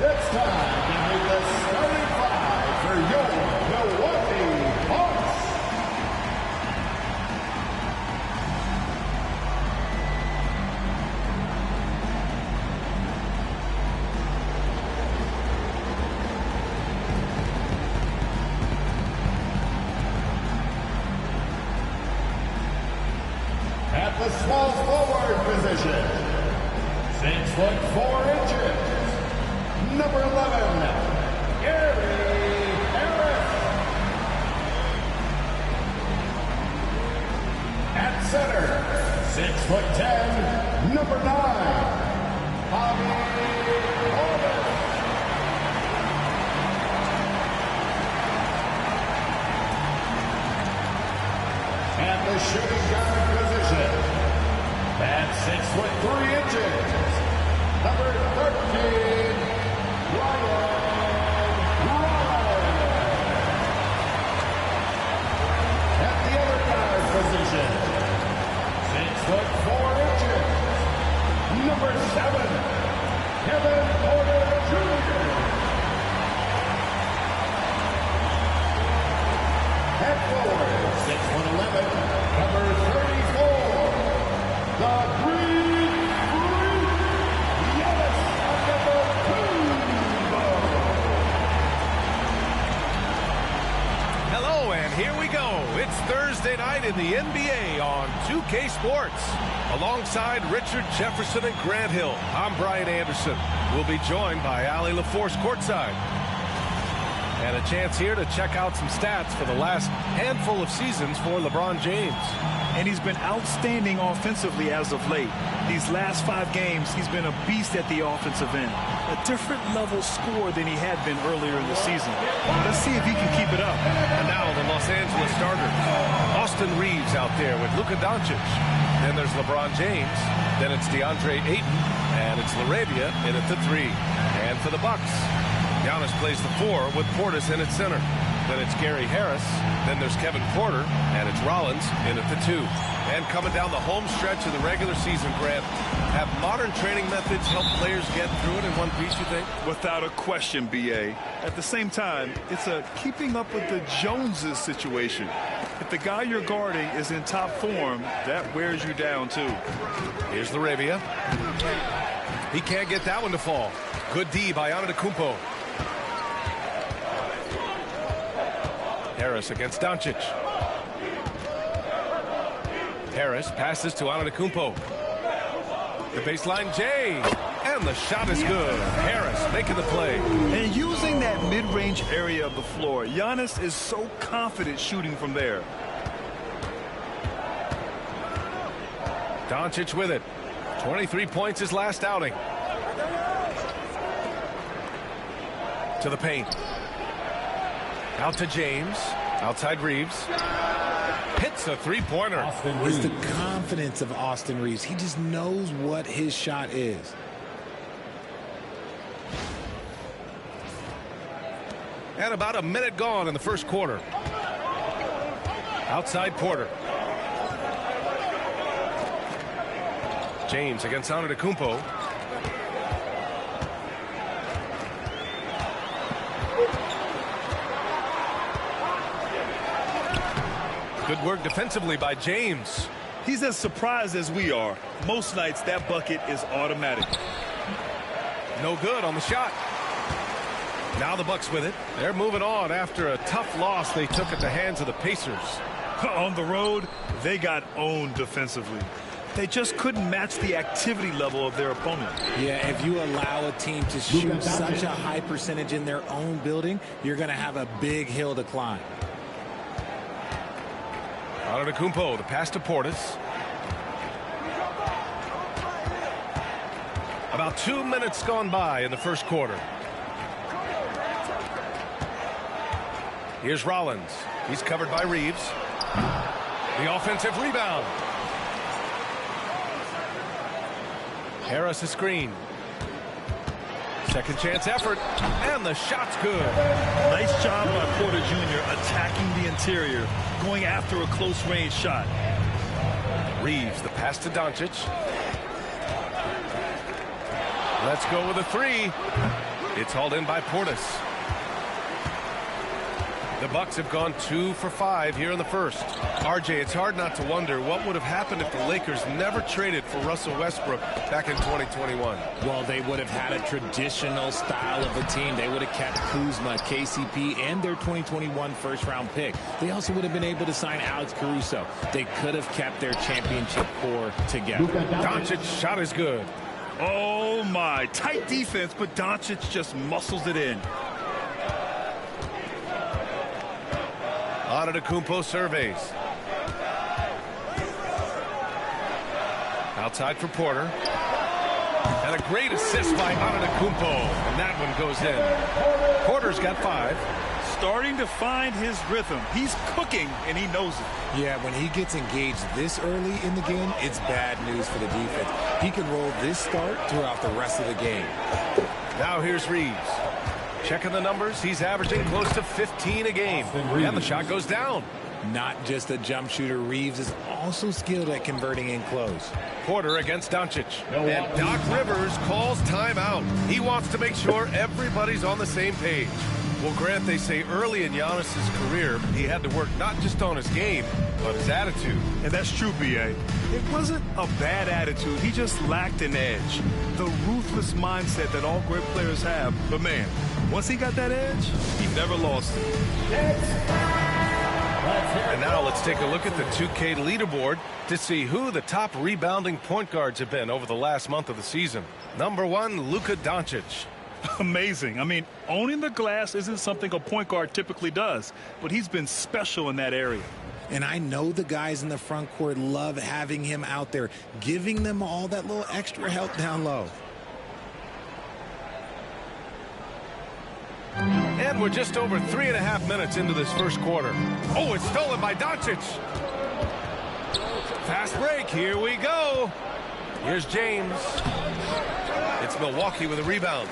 It's time to meet the starting five for your Milwaukee Bucks. At the small forward position, 6'4", number 11, Gary Harris. At center, 6'10", number 9, Bobby Portis. At the shooting guard position, at 6'3", number 13, at the other guard position, 6'4", number 7, Kevin Porter Jr. At forward, 6'11", number 34, the Green Freak, Giannis Antetokounmpo. Hello, and here we go. It's Thursday night in the NBA on 2K Sports. Alongside Richard Jefferson and Grant Hill, I'm Brian Anderson. We'll be joined by Allie LaForce courtside. And a chance here to check out some stats for the last handful of seasons for LeBron James. And he's been outstanding offensively as of late. These last 5 games, he's been a beast at the offensive end. A different level scorer than he had been earlier in the season. Let's see if he can keep it up. And now the Los Angeles starters. Austin Reeves out there with Luka Doncic. Then there's LeBron James. Then it's DeAndre Ayton. And it's LaRavia in at the 3. And for the Bucks, Giannis plays the 4 with Portis in at center. Then it's Gary Harris. Then there's Kevin Porter. And it's Rollins in at the 2. And coming down the home stretch of the regular season, Grant, have modern training methods helped players get through it in one piece, you think? Without a question, B.A. At the same time, it's a keeping up with the Joneses situation. If the guy you're guarding is in top form, that wears you down, too. Here's LaRavia. He can't get that one to fall. Good D by Antetokounmpo. Harris against Doncic. Harris passes to Antetokounmpo. The baseline J. And the shot is good. Harris making the play. And using that mid-range area of the floor, Giannis is so confident shooting from there. Doncic with it. 23 points his last outing. To the paint. Out to James. Outside Reeves. Hits a three-pointer. It's the confidence of Austin Reeves. He just knows what his shot is. And about a minute gone in the first quarter. Outside Porter. James against Antetokounmpo. Good work defensively by James. He's as surprised as we are. Most nights that bucket is automatic. No good on the shot. Now the Bucks with it. They're moving on after a tough loss they took at the hands of the Pacers. On the road, they got owned defensively. They just couldn't match the activity level of their opponent. Yeah, if you allow a team to shoot such a high percentage in their own building, you're going to have a big hill to climb. Antetokounmpo, the pass to Portis. About 2 minutes gone by in the first quarter. Here's Rollins. He's covered by Reeves. The offensive rebound. Harris a screen. Second chance effort. And the shot's good. Nice job by Porter Jr. attacking the interior, going after a close range shot. Reeves, the pass to Doncic. Let's go with a 3. It's hauled in by Portis. The Bucks have gone 2 for 5 here in the first. RJ, it's hard not to wonder what would have happened if the Lakers never traded for Russell Westbrook back in 2021. Well, they would have had a traditional style of a team. They would have kept Kuzma, KCP, and their 2021 first-round pick. They also would have been able to sign Alex Caruso. They could have kept their championship core together. Doncic shot is good. Oh, my. Tight defense, but Doncic just muscles it in. Antetokounmpo surveys. Outside for Porter. And a great assist by Antetokounmpo. And that one goes in. Porter's got 5. Starting to find his rhythm. He's cooking, and he knows it. Yeah, when he gets engaged this early in the game, it's bad news for the defense. He can roll this start throughout the rest of the game. Now here's Reeves. Checking the numbers, he's averaging close to 15 a game. And the shot goes down. Not just a jump shooter, Reeves is also skilled at converting in close. Porter against Doncic. And Doc Rivers calls timeout. He wants to make sure everybody's on the same page. Well, Grant, they say early in Giannis's career, he had to work not just on his game, but his attitude. And that's true, B.A. It wasn't a bad attitude. He just lacked an edge. The ruthless mindset that all great players have. But, man, once he got that edge, he never lost it. And now let's take a look at the 2K leaderboard to see who the top rebounding point guards have been over the last month of the season. Number 1, Luka Doncic. Amazing. I mean, owning the glass isn't something a point guard typically does, but he's been special in that area. And I know the guys in the front court love having him out there, giving them all that little extra help down low. And we're just over 3.5 minutes into this first quarter. Oh, it's stolen by Doncic. Fast break. Here we go. Here's James. It's Milwaukee with a rebound.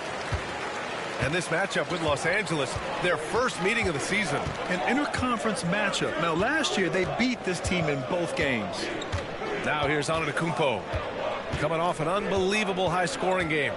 And this matchup with Los Angeles, their first meeting of the season. An interconference matchup. Now, last year, they beat this team in both games. Now here's Antetokounmpo. Coming off an unbelievable high-scoring game.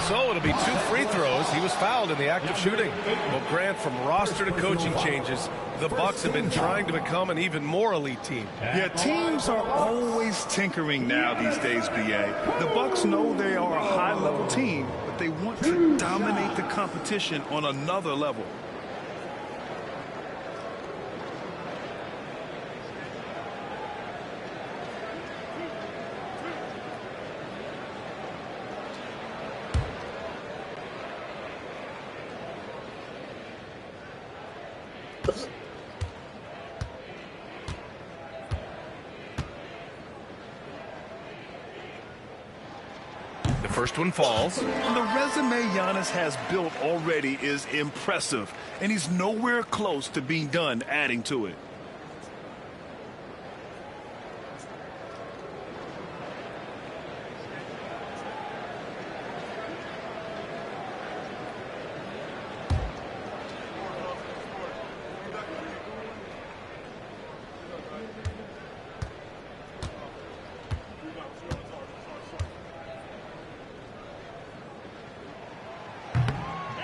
So it'll be 2 free throws. He was fouled in the act of shooting. Well, Grant, from roster to coaching changes, the Bucks have been trying to become an even more elite team. Yeah, teams are always tinkering now these days, B.A. The Bucks know they are a high-level team, but they want to dominate the competition on another level. The first one falls. And the resume Giannis has built already is impressive, and he's nowhere close to being done adding to it.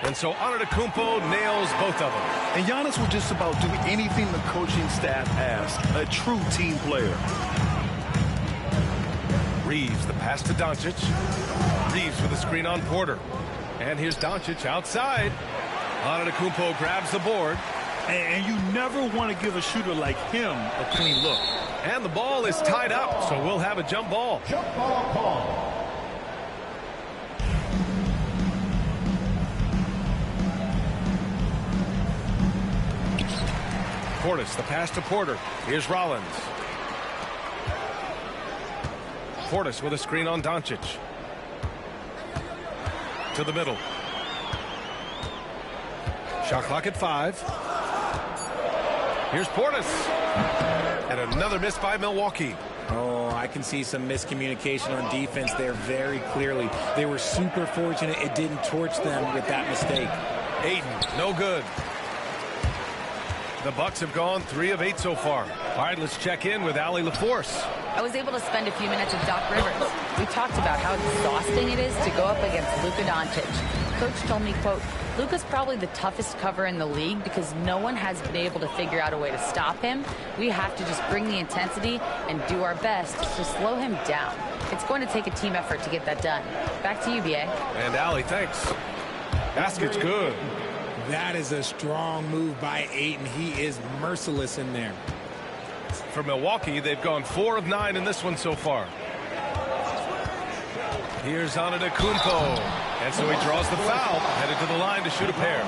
And so Antetokounmpo nails both of them. And Giannis will just about do anything the coaching staff asks. A true team player. Reeves, the pass to Doncic. Reeves with a screen on Porter. And here's Doncic outside. Antetokounmpo grabs the board. And you never want to give a shooter like him a clean look. And the ball is tied up, so we'll have a jump ball. Jump ball call. Portis, the pass to Porter. Here's Rollins. Portis with a screen on Doncic. To the middle. Shot clock at 5. Here's Portis. And another miss by Milwaukee. Oh, I can see some miscommunication on defense there very clearly. They were super fortunate it didn't torch them with that mistake. Aiden, no good. The Bucks have gone 3 of 8 so far. All right, let's check in with Allie LaForce. I was able to spend a few minutes with Doc Rivers. We talked about how exhausting it is to go up against Luka Doncic. Coach told me, quote, Luka's probably the toughest cover in the league because no one has been able to figure out a way to stop him. We have to just bring the intensity and do our best to slow him down. It's going to take a team effort to get that done. Back to you, B.A. And Allie, thanks. Basket's good. That is a strong move by Ayton. He is merciless in there. For Milwaukee, they've gone 4 of 9 in this one so far. Here's Antetokounmpo. And so he draws the foul, headed to the line to shoot a pair.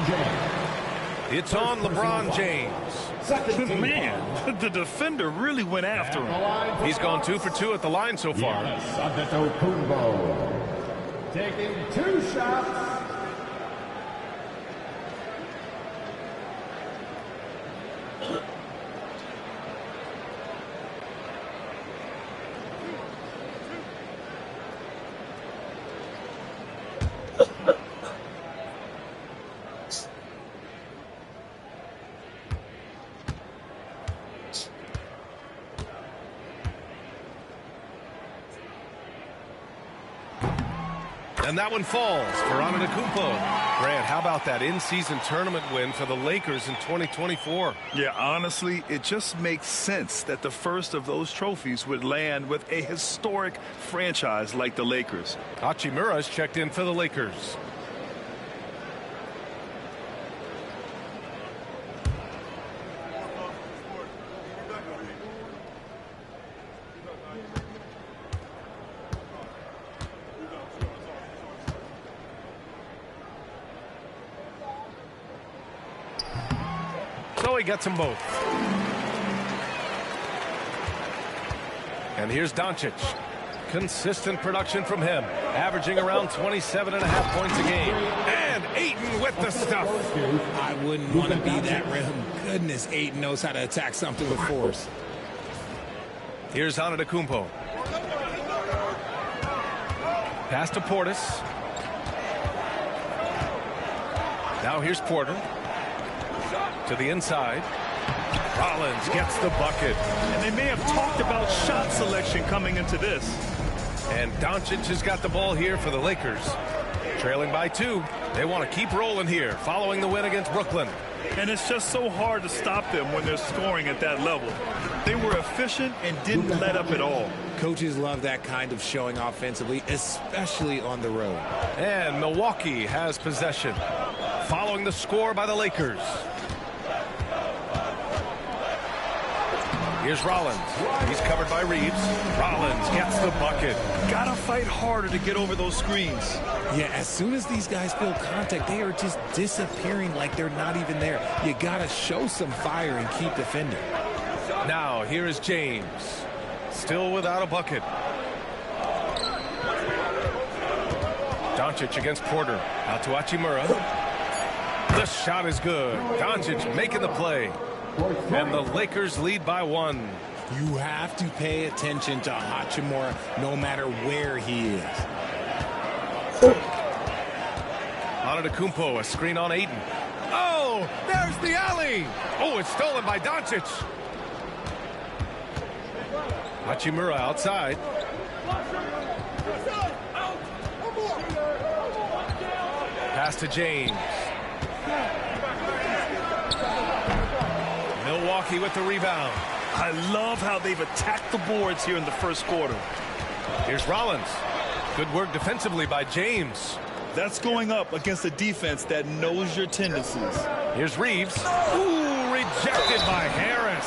It's on LeBron James. Man, the defender really went after him. He's gone 2 for 2 at the line so far. Antetokounmpo taking 2 shots. And that one falls for Antetokounmpo. Grant, how about that in-season tournament win for the Lakers in 2024? Yeah, honestly, it just makes sense that the first of those trophies would land with a historic franchise like the Lakers. Hachimura's checked in for the Lakers. So he gets them both. And here's Doncic. Consistent production from him, averaging around 27.5 points a game. And Ayton with the stuff. I wouldn't want to be that rim. Goodness, Ayton knows how to attack something with force. Here's Antetokounmpo. Pass to Portis. Now here's Porter. To the inside. Rollins gets the bucket. And they may have talked about shot selection coming into this. And Doncic has got the ball here for the Lakers. Trailing by 2. They want to keep rolling here following the win against Brooklyn. And it's just so hard to stop them when they're scoring at that level. They were efficient and didn't let up at all. Coaches love that kind of showing offensively, especially on the road. And Milwaukee has possession following the score by the Lakers. Here's Rollins. He's covered by Reeves. Rollins gets the bucket. Gotta fight harder to get over those screens. Yeah, as soon as these guys feel contact, they are just disappearing like they're not even there. You gotta show some fire and keep defending. Now, here is James. Still without a bucket. Doncic against Porter. Out to Hachimura. The shot is good. Doncic making the play. And the Lakers lead by 1. You have to pay attention to Hachimura no matter where he is. Antetokounmpo, a screen on Ayton. Oh, there's the alley. Oh, it's stolen by Doncic. Hachimura outside. Pass to James. Milwaukee with the rebound. I love how they've attacked the boards here in the first quarter. Here's Rollins. Good work defensively by James. That's going up against a defense that knows your tendencies. Here's Reeves. Ooh, rejected by Harris.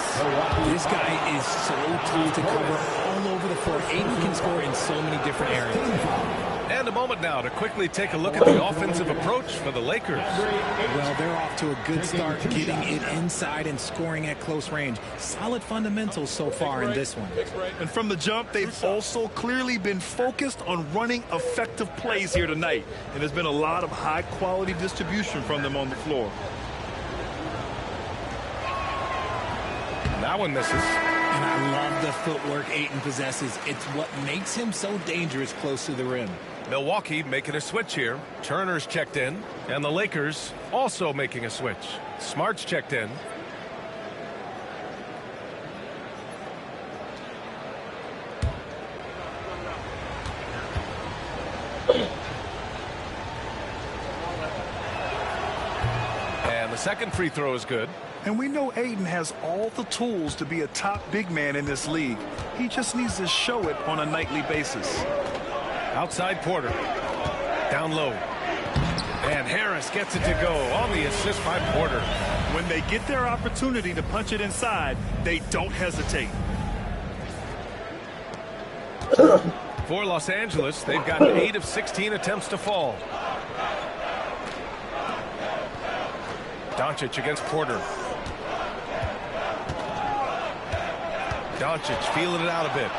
This guy is so tough to cover all over the floor. Ayton can score in so many different areas. And a moment now to quickly take a look at the offensive approach for the Lakers. Well, they're off to a good start, getting it inside and scoring at close range. Solid fundamentals so far in this one. And from the jump, they've also clearly been focused on running effective plays here tonight. And there's been a lot of high-quality distribution from them on the floor. That one misses. And I love the footwork Ayton possesses. It's what makes him so dangerous close to the rim. Milwaukee making a switch here. Turner's checked in. And the Lakers also making a switch. Smart's checked in. second free throw is good. And we know Ayton has all the tools to be a top big man in this league. He just needs to show it on a nightly basis. Outside Porter. Down low. And Harris gets it to go on the assist by Porter. When they get their opportunity to punch it inside, they don't hesitate. For Los Angeles, they've gotten 8 of 16 attempts to fall. Doncic against Porter. Doncic feeling it out a bit.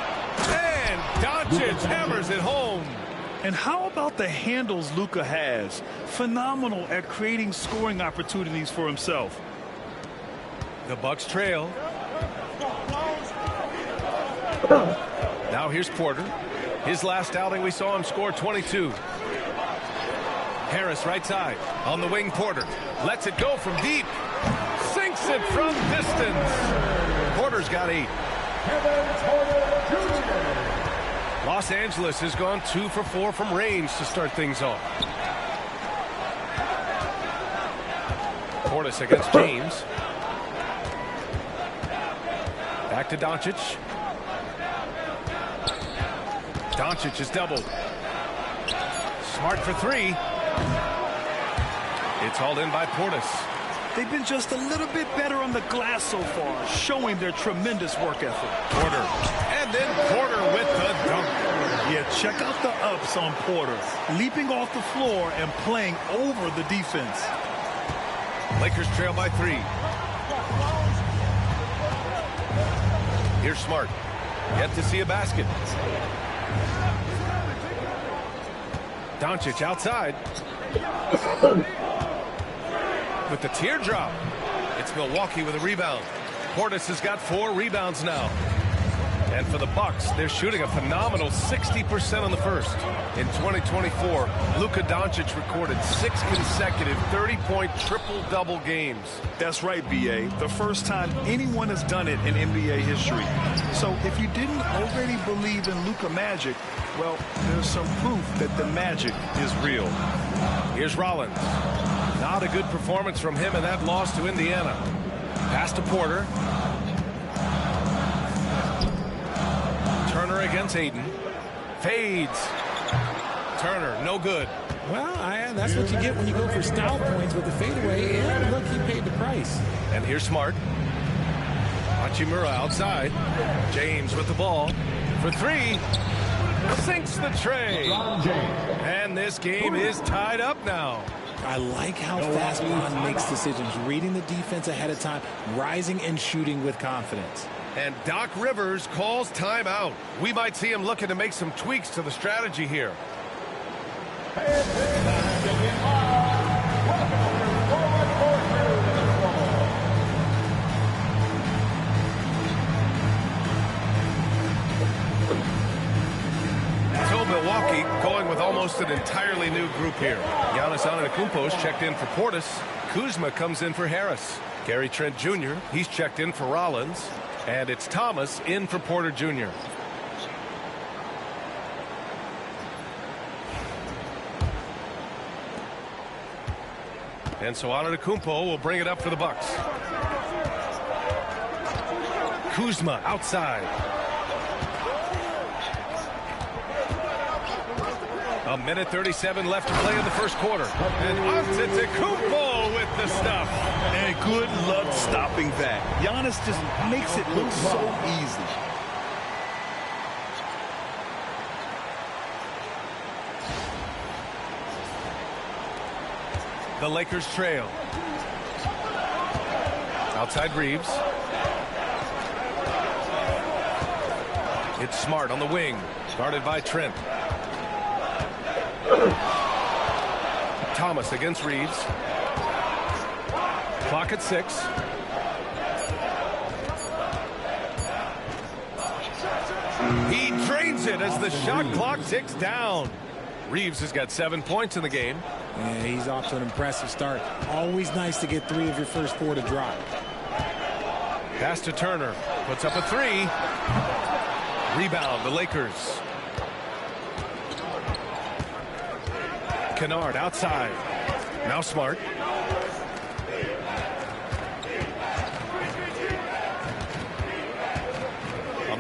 And Doncic hammers it home. And how about the handles Luka has? Phenomenal at creating scoring opportunities for himself. The Bucks trail. Now here's Porter. His last outing, we saw him score 22. Harris right side. On the wing, Porter. Lets it go from deep. Sinks it from distance. Porter's got 8. Los Angeles has gone 2 for 4 from range to start things off. Portis against James. Back to Doncic. Doncic is doubled. Smart for 3. It's hauled in by Portis. They've been just a little bit better on the glass so far, showing their tremendous work ethic. Porter. And then Porter with the dunk. Yeah, check out the ups on Porter. Leaping off the floor and playing over the defense. Lakers trail by 3. Here's Smart. Yet to see a basket. Doncic outside. With the teardrop. It's Milwaukee with a rebound. Portis has got 4 rebounds now. And for the Bucks, they're shooting a phenomenal 60% on the first. In 2024, Luka Doncic recorded 6 consecutive 30-point triple-double games. That's right, B.A. The first time anyone has done it in NBA history. So if you didn't already believe in Luka magic, well, there's some proof that the magic is real. Here's Rollins. Not a good performance from him in that loss to Indiana. Pass to Porter. Turner against Ayton. Fades. Turner, no good. Well, that's what you get when you go for style points with the fadeaway. And look, he paid the price. And here's Smart. Hachimura outside. James with the ball. For 3. Sinks the tray. And this game is tied up now. I like how fast Bond makes decisions, reading the defense ahead of time, rising and shooting with confidence. And Doc Rivers calls timeout. We might see him looking to make some tweaks to the strategy here. So Milwaukee going with almost an entirely new group here. Giannis Antetokounmpo's checked in for Portis. Kuzma comes in for Harris. Gary Trent Jr., he's checked in for Rollins. And it's Thomas in for Porter Jr. And so Antetokounmpo will bring it up for the Bucks. Kuzma outside. A minute 37 left to play in the first quarter. And Antetokounmpo with the stuff. And good luck stopping that. Giannis just makes it look so easy. The Lakers trail. Outside Reeves. It's Smart on the wing. Guarded by Trent. Thomas against Reeves. Clock at 6. He drains it as the shot clock ticks down. Reeves has got 7 points in the game. Yeah, he's off to an impressive start. Always nice to get 3 of your first 4 to drop. Pass to Turner. Puts up a 3. Rebound, the Lakers. Kennard outside. Now Smart.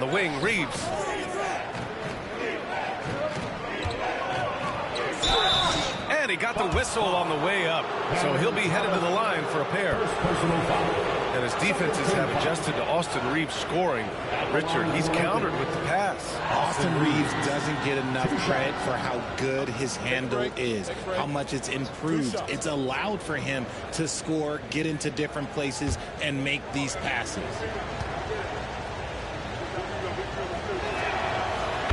the wing, Reeves. And he got the whistle on the way up. So he'll be headed to the line for a pair. And his defenses have adjusted to Austin Reeves scoring. Richard, he's countered with the pass. Austin Reeves doesn't get enough credit for how good his handle is, how much it's improved. It's allowed for him to score, get into different places, and make these passes.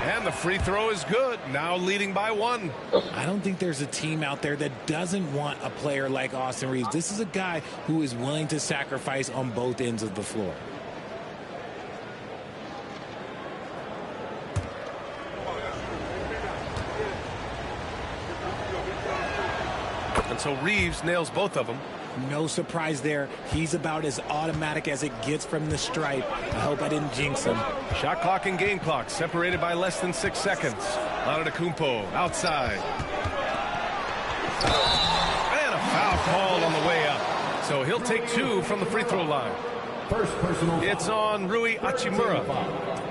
And the free throw is good, now leading by 1. I don't think there's a team out there that doesn't want a player like Austin Reeves. This is a guy who is willing to sacrifice on both ends of the floor. And so Reeves nails both of them. No surprise there. He's about as automatic as it gets from the stripe. I hope I didn't jinx him. Shot clock and game clock separated by less than 6 seconds. Antetokounmpo outside. And a foul call on the way up. So he'll take 2 from the free throw line. First personal. It's on Rui Hachimura.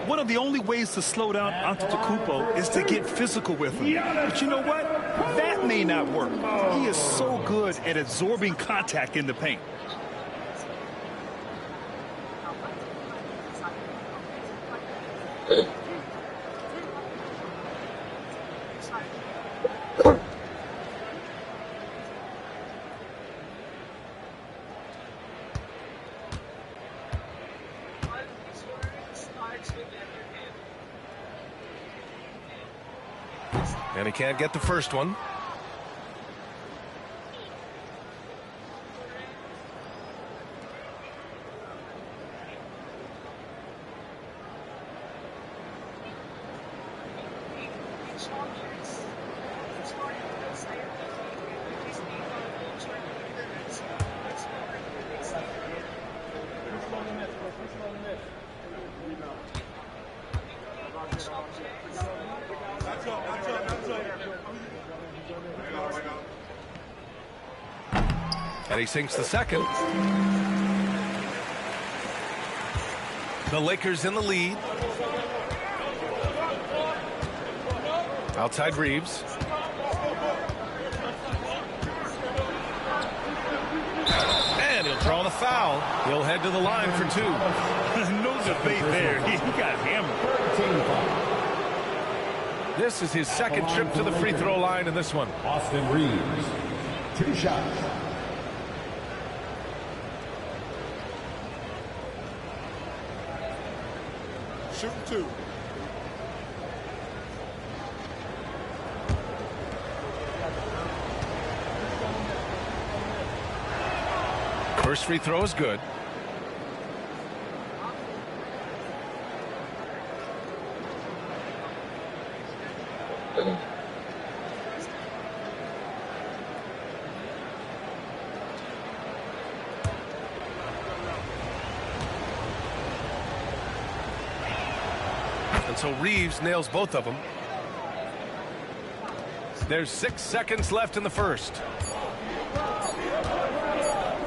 One of the only ways to slow down Antetokounmpo is to get physical with him. But you know what? That may not work. He is so good at absorbing contact in the paint. And he can't get the first one. And he sinks the second. The Lakers in the lead. Outside Reeves. And he'll draw the foul. He'll head to the line for 2. No debate there. He got hammered. This is his second trip to the free throw line in this one. Austin Reeves. 2 shots. Shooting 2. First free throw is good. And so Reeves nails both of them. There's 6 seconds left in the first.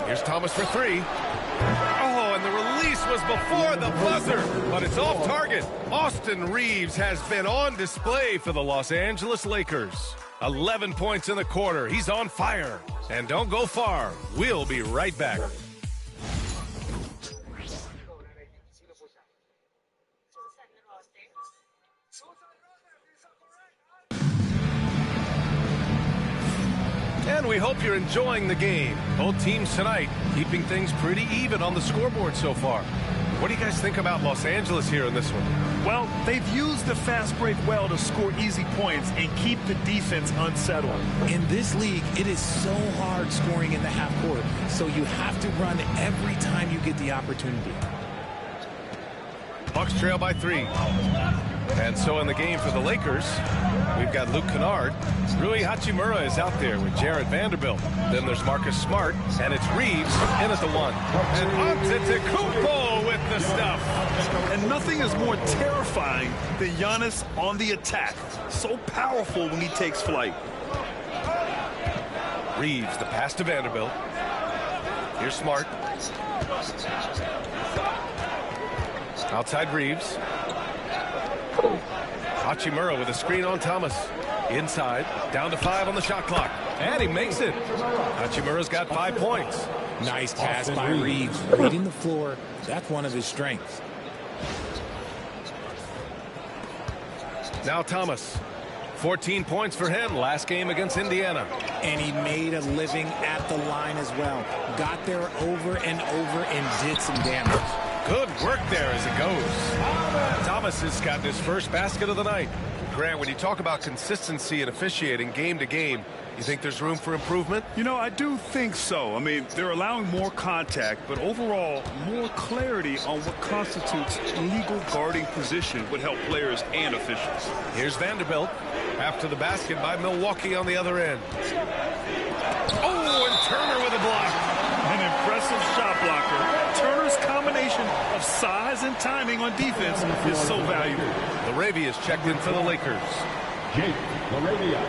Here's Thomas for 3. Oh, and the release was before the buzzer, but it's off target. Austin Reeves has been on display for the Los Angeles Lakers. 11 points in the quarter. He's on fire. And don't go far. We'll be right back. And we hope you're enjoying the game. Both teams tonight keeping things pretty even on the scoreboard so far. What do you guys think about Los Angeles here in this one? Well, they've used the fast break well to score easy points and keep the defense unsettled. In this league, it is so hard scoring in the half court, so you have to run every time you get the opportunity. Bucks trail by 3. And so in the game for the Lakers, we've got Luke Kennard. Rui Hachimura is out there with Jared Vanderbilt. Then there's Marcus Smart, and it's Reeves in at the 1. And Antetokounmpo with the stuff. And nothing is more terrifying than Giannis on the attack. So powerful when he takes flight. Reeves, the pass to Vanderbilt. Here's Smart. Outside Reeves. Hachimura with a screen on Thomas. Inside, down to 5 on the shot clock. And he makes it. Hachimura's got 5 points. Nice pass by Reeves. Reading the floor, that's one of his strengths. Now Thomas. 14 points for him last game against Indiana. And he made a living at the line as well. Got there over and over and did some damage. Good work there as it goes. Thomas has gotten his first basket of the night. Grant, when you talk about consistency and officiating game to game, you think there's room for improvement? You know, I do think so. I mean, they're allowing more contact, but overall, more clarity on what constitutes legal guarding position would help players and officials. Here's Vanderbilt after the basket by Milwaukee on the other end. Oh, and Turner with a block. An impressive shot blocker. Turner's combination of size and timing on defense is so valuable. Laravia's checked in for the Lakers. Jake Laravia.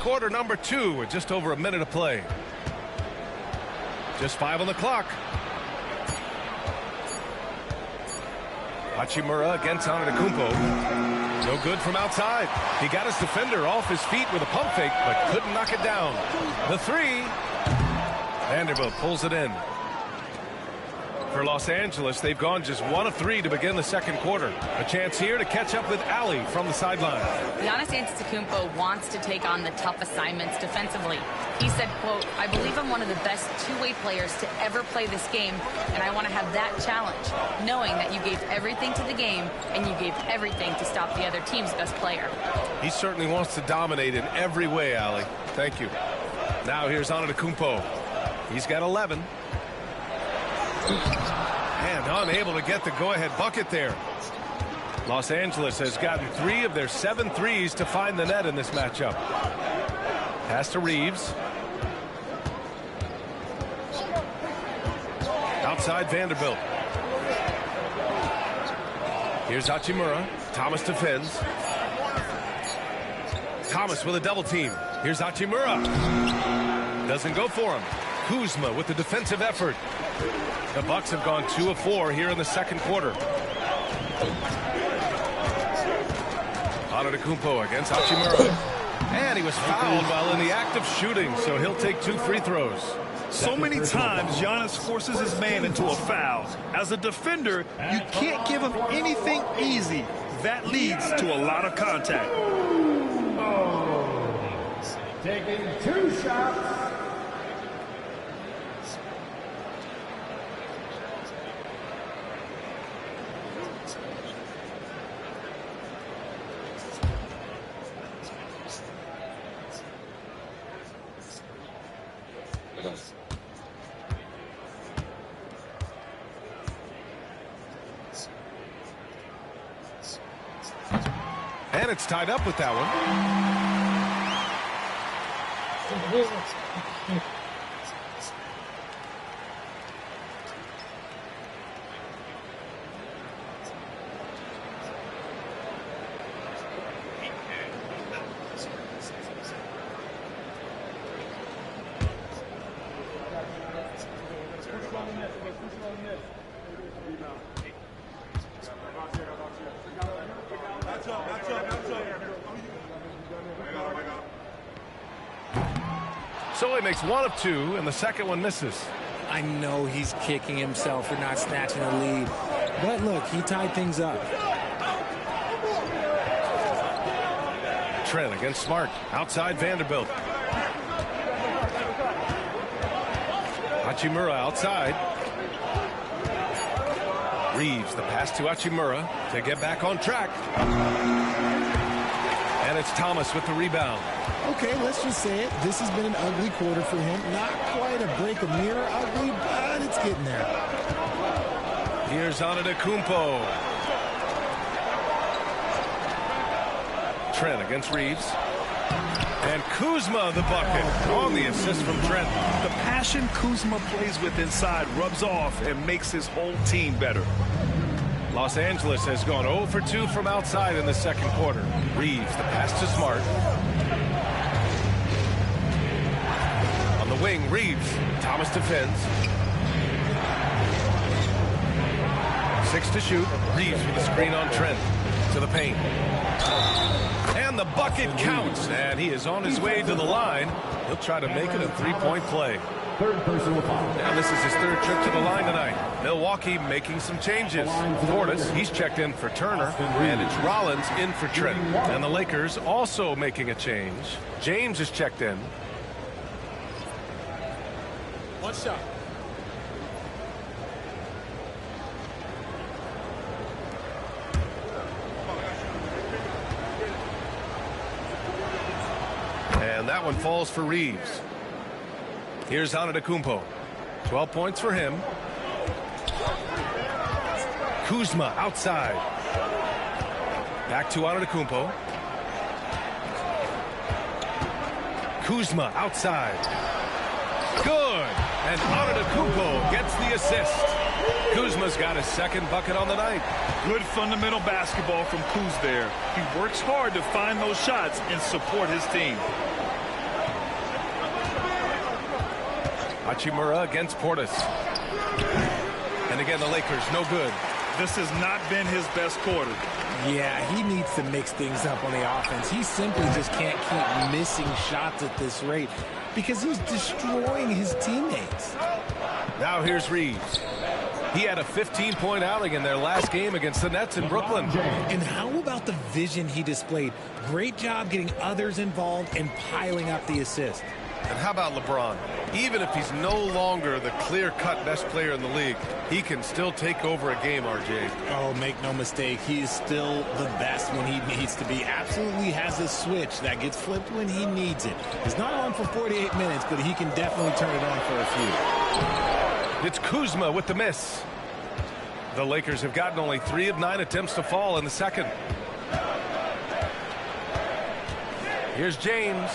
Quarter number 2 with just over a minute to play. Just 5 on the clock. Hachimura against Antetokounmpo. No good from outside. He got his defender off his feet with a pump fake, but couldn't knock it down. The 3. Vanderbilt pulls it in. For Los Angeles, they've gone just 1 of 3 to begin the second quarter. A chance here to catch up with Ali from the sideline. Giannis Antetokounmpo wants to take on the tough assignments defensively. He said, quote, "I believe I'm one of the best two-way players to ever play this game, and I want to have that challenge, knowing that you gave everything to the game and you gave everything to stop the other team's best player." He certainly wants to dominate in every way, Ali. Thank you. Now here's Antetokounmpo. He's got 11. And unable to get the go-ahead bucket there. Los Angeles has gotten 3 of their 7 threes to find the net in this matchup. Pass to Reeves. Outside Vanderbilt. Here's Hachimura. Thomas defends. Thomas with a double team. Here's Hachimura. Doesn't go for him. Kuzma with the defensive effort. The Bucks have gone 2 of 4 here in the second quarter. Antetokounmpo against Hachimura. And he was fouled while in the act of shooting, so he'll take 2 free throws. So many times, Giannis forces his man into a foul. As a defender, you can't give him anything easy. That leads to a lot of contact. Taking 2 shots. And it's tied up with that one. So he makes 1 of 2, and the second one misses. I know he's kicking himself for not snatching the lead. But look, he tied things up. Trent against Smart. Outside Vanderbilt. Hachimura outside. Reeves, the pass to Hachimura to get back on track. And it's Thomas with the rebound. Okay, let's just say it. This has been an ugly quarter for him. Not quite a break of mirror ugly, but it's getting there. Here's Antetokounmpo. Trent against Reeves. And Kuzma the bucket on the assist from Trent. The passion Kuzma plays with inside rubs off and makes his whole team better. Los Angeles has gone 0 for 2 from outside in the second quarter. Reeves, the pass to Smart. On the wing, Reeves. Thomas defends. 6 to shoot. Reeves with a screen on Trent. To the paint. And the bucket counts. And he is on his way to the line. He'll try to make it a three-point play. Third personal foul. And this is his third trip to the line tonight. Milwaukee making some changes. Portis, he's checked in for Turner. And it's Rollins in for Trent. And the Lakers also making a change. James is checked in. One shot. And that one falls for Reeves. Here's Antetokounmpo. 12 points for him. Kuzma outside. Back to Antetokounmpo. Kuzma outside. Good. And Antetokounmpo gets the assist. Kuzma's got his second bucket on the night. Good fundamental basketball from Kuz there. He works hard to find those shots and support his team. Hachimura against Portis. And again, the Lakers, no good. This has not been his best quarter. Yeah, he needs to mix things up on the offense. He simply just can't keep missing shots at this rate because he's destroying his teammates. Now here's Reeves. He had a 15-point outing in their last game against the Nets in Brooklyn. And how about the vision he displayed? Great job getting others involved and piling up the assist. And how about LeBron? Even if he's no longer the clear-cut best player in the league, he can still take over a game, RJ. Oh, make no mistake, he is still the best when he needs to be. Absolutely has a switch that gets flipped when he needs it. He's not on for 48 minutes, but he can definitely turn it on for a few. It's Kuzma with the miss. The Lakers have gotten only 3 of 9 attempts to fall in the second. Here's James.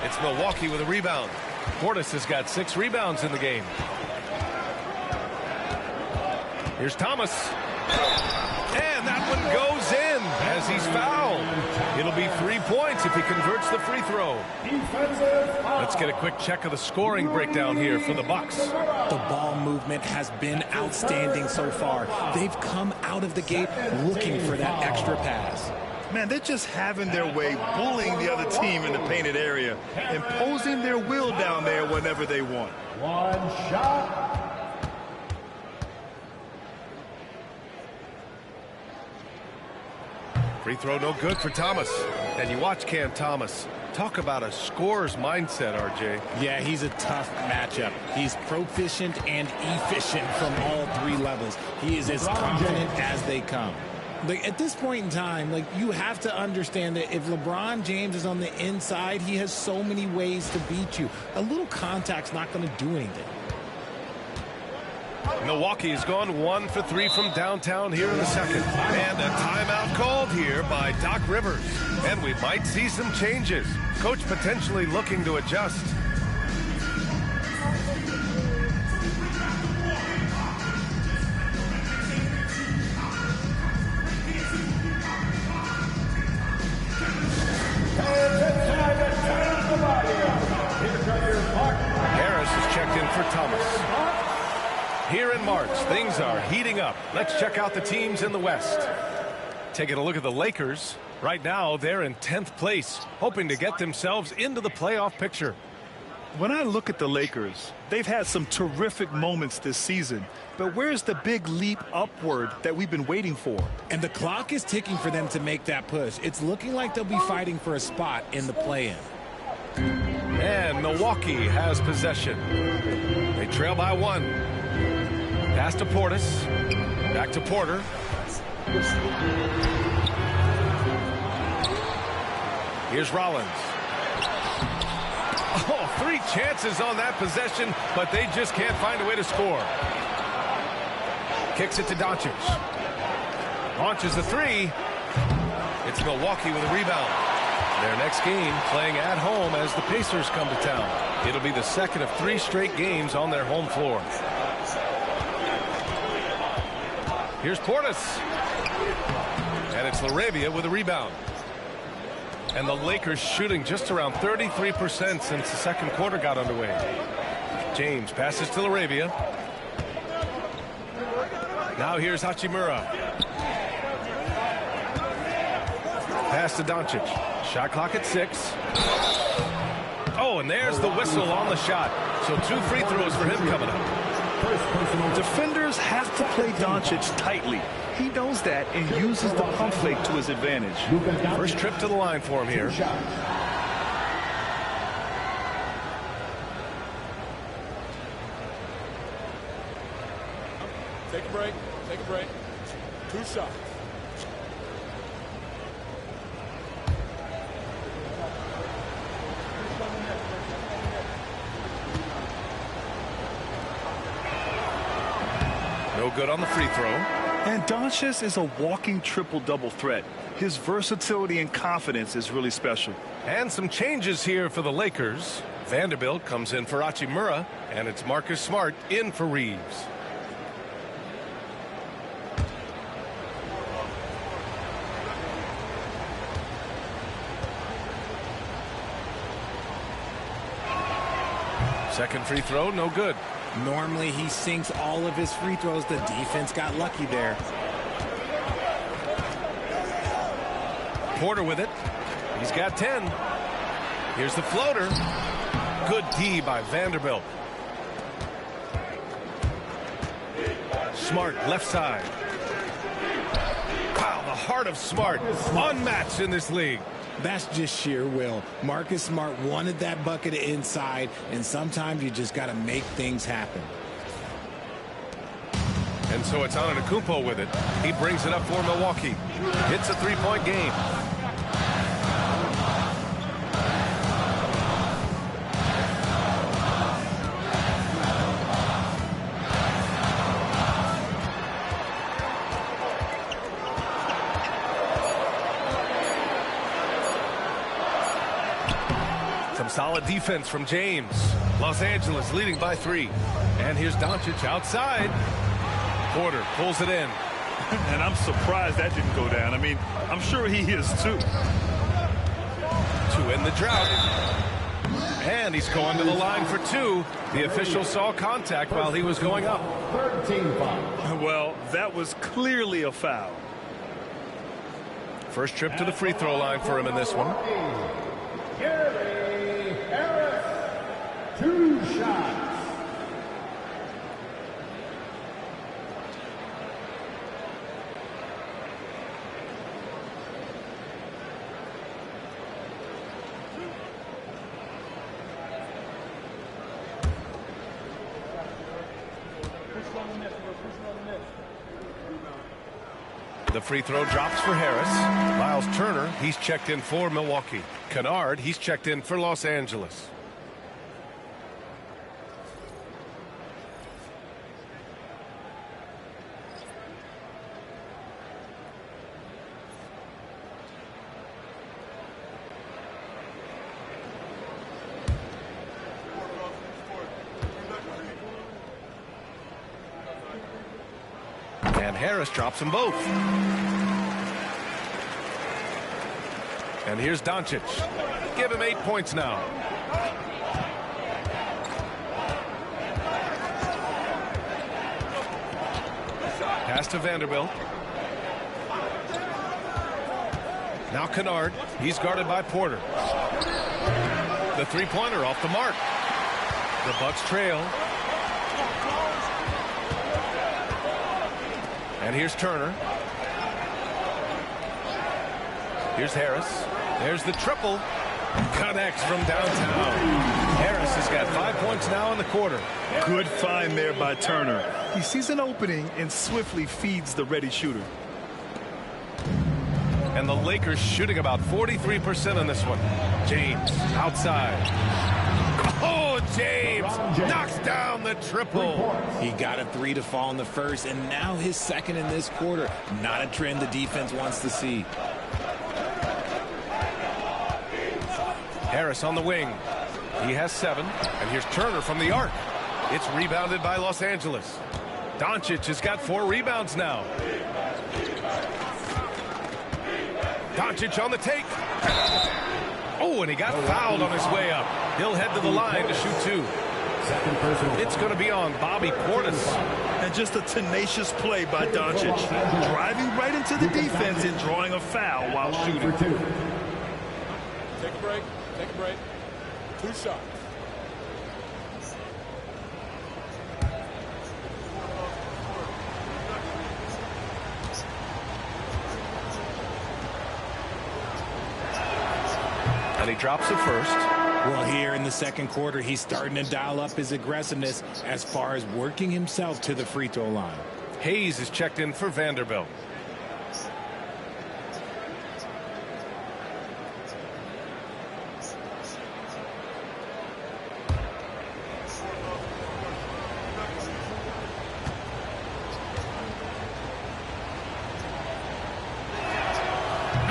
It's Milwaukee with a rebound. Portis has got 6 rebounds in the game. Here's Thomas. And that one goes in as he's fouled. It'll be 3 points if he converts the free throw. Let's get a quick check of the scoring breakdown here for the Bucks. The ball movement has been outstanding so far. They've come out of the gate looking for that extra pass. Man, they're just having their way, bullying the other team in the painted area, imposing their will down there whenever they want. One shot. Free throw no good for Thomas. And you watch Cam Thomas. Talk about a scorer's mindset, RJ. Yeah, he's a tough matchup. He's proficient and efficient from all 3 levels. He is as confident as they come. Like, at this point in time, like, you have to understand that if LeBron James is on the inside, he has so many ways to beat you. A little contact's not going to do anything. Milwaukee has gone 1 for 3 from downtown here in the second. And a timeout called here by Doc Rivers. And we might see some changes. Coach potentially looking to adjust. Harris is checked in for Thomas. Here in March, things are heating up. Let's check out the teams in the West. Taking a look at the Lakers. Right now, they're in 10th place, hoping to get themselves into the playoff picture. When I look at the Lakers, they've had some terrific moments this season. But where's the big leap upward that we've been waiting for? And the clock is ticking for them to make that push. It's looking like they'll be fighting for a spot in the play-in. And Milwaukee has possession. They trail by 1. Pass to Portis. Back to Porter. Here's Rollins. Oh, 3 chances on that possession, but they just can't find a way to score. Kicks it to Doncic. Launches the 3. It's Milwaukee with a rebound. Their next game playing at home as the Pacers come to town. It'll be the second of 3 straight games on their home floor. Here's Portis. And it's LaRavia with a rebound. And the Lakers shooting just around 33% since the second quarter got underway. James passes to LaRavia. Now here's Hachimura. Pass to Doncic. Shot clock at 6. Oh, and there's the whistle on the shot. So 2 free throws for him coming up. Defenders have to play Doncic tightly. He knows that and uses the pump fake to his advantage. First trip to the line for him here. Take a break. Take a break. 2 shots. No good on the free throw. And Doncic is a walking triple-double threat. His versatility and confidence is really special. And some changes here for the Lakers. Vanderbilt comes in for Hachimura, and it's Marcus Smart in for Reeves. Second free throw, no good. Normally he sinks all of his free throws. The defense got lucky there. Porter with it. He's got 10. Here's the floater. Good D by Vanderbilt. Smart left side. Wow, the heart of Smart. Unmatched in this league. That's just sheer will. Marcus Smart wanted that bucket inside, and sometimes you just got to make things happen. And so it's Antetokounmpo with it. He brings it up for Milwaukee. Hits a three-point game. Some solid defense from James. Los Angeles leading by 3. And here's Doncic outside. Porter pulls it in. And I'm surprised that didn't go down. I mean, I'm sure he is too. To end the drought. And he's going to the line for 2. The official saw contact while he was going up. 13 foul. Well, that was clearly a foul. First trip to the free throw line for him in this one. Gary Harris. 2 shots. The free throw drops for Harris. Miles Turner, he's checked in for Milwaukee. Kennard, he's checked in for Los Angeles. And Harris drops them both. And here's Doncic. Give him 8 points now. Pass to Vanderbilt. Now Kennard. He's guarded by Porter. The three-pointer off the mark. The Bucks trail. And here's Turner. Here's Harris. There's the triple. Connects from downtown. Harris has got 5 points now in the quarter. Good find there by Turner. He sees an opening and swiftly feeds the ready shooter. And the Lakers shooting about 43% on this one. James outside. Oh, James knocks down the triple. He got a 3 to fall in the first, and now his second in this quarter. Not a trend the defense wants to see. Harris on the wing. He has 7. And here's Turner from the arc. It's rebounded by Los Angeles. Doncic has got 4 rebounds now. Doncic on the take. Oh, and he got fouled on his way up. He'll head to the line to shoot 2. Second personal. It's going to be on Bobby Portis. And just a tenacious play by Doncic, driving right into the defense and drawing a foul while shooting. Take a break. Take a break. 2 shots. And he drops it first. Well, here in the second quarter, he's starting to dial up his aggressiveness as far as working himself to the free throw line. Hayes is checked in for Vanderbilt.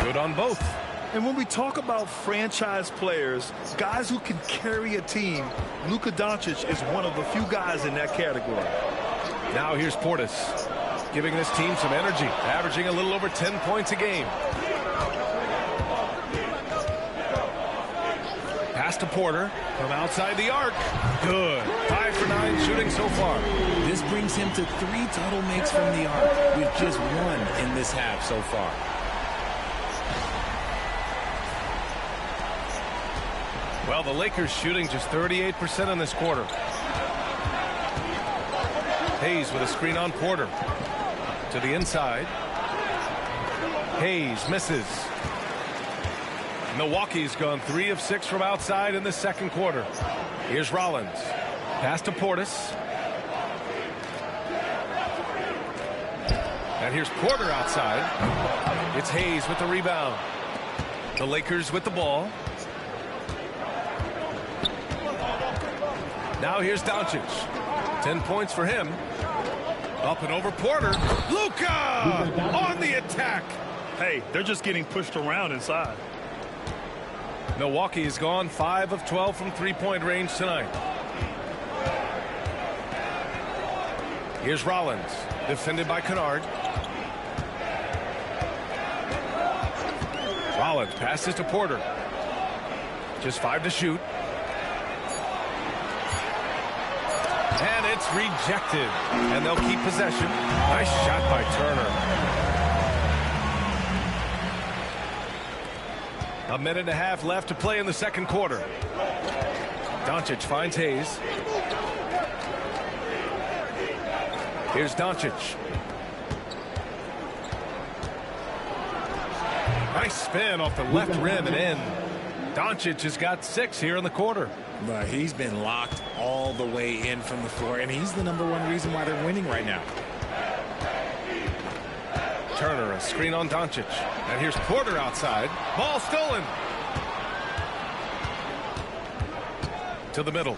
Good on both. And when we talk about franchise players, guys who can carry a team, Luka Doncic is one of the few guys in that category. Now here's Portis, giving this team some energy, averaging a little over 10 points a game. Pass to Porter from outside the arc. Good. 5 for 9 shooting so far. This brings him to 3 total makes from the arc, with just 1 in this half so far. Well, the Lakers shooting just 38% in this quarter. Hayes with a screen on Porter. To the inside. Hayes misses. Milwaukee's gone 3 of 6 from outside in the second quarter. Here's Rollins. Pass to Portis. And here's Porter outside. It's Hayes with the rebound. The Lakers with the ball. Now here's Doncic. 10 points for him. Up and over Porter. Luka on the attack. Hey, they're just getting pushed around inside. Milwaukee has gone 5 of 12 from three-point range tonight. Here's Rollins, defended by Kennard. Rollins passes to Porter. Just 5 to shoot. And it's rejected. And they'll keep possession. Nice shot by Turner. A minute and a half left to play in the second quarter. Doncic finds Hayes. Here's Doncic. Nice spin off the left rim and in. Doncic has got 6 here in the quarter. But he's been locked all the way in from the floor, and he's the #1 reason why they're winning right now. Turner, a screen on Doncic. And here's Porter outside. Ball stolen. To the middle.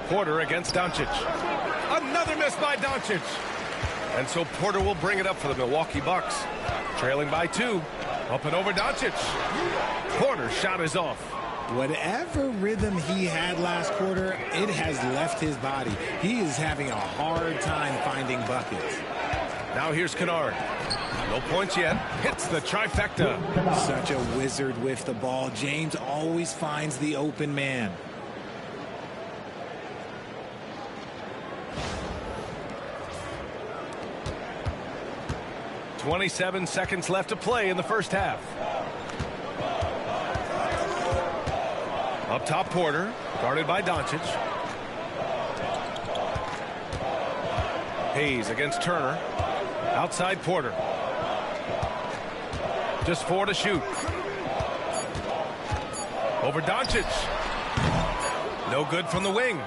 Porter against Doncic. Another miss by Doncic. And so Porter will bring it up for the Milwaukee Bucks. Trailing by 2. Up and over Doncic. Porter's shot is off. Whatever rhythm he had last quarter, it has left his body. He is having a hard time finding buckets. Now here's Kennard. No points yet. Hits the trifecta. Such a wizard with the ball. James always finds the open man. .27 seconds left to play in the first half. Up top, Porter, guarded by Doncic. Hayes against Turner. Outside Porter. Just 4 to shoot. Over Doncic. No good from the wing.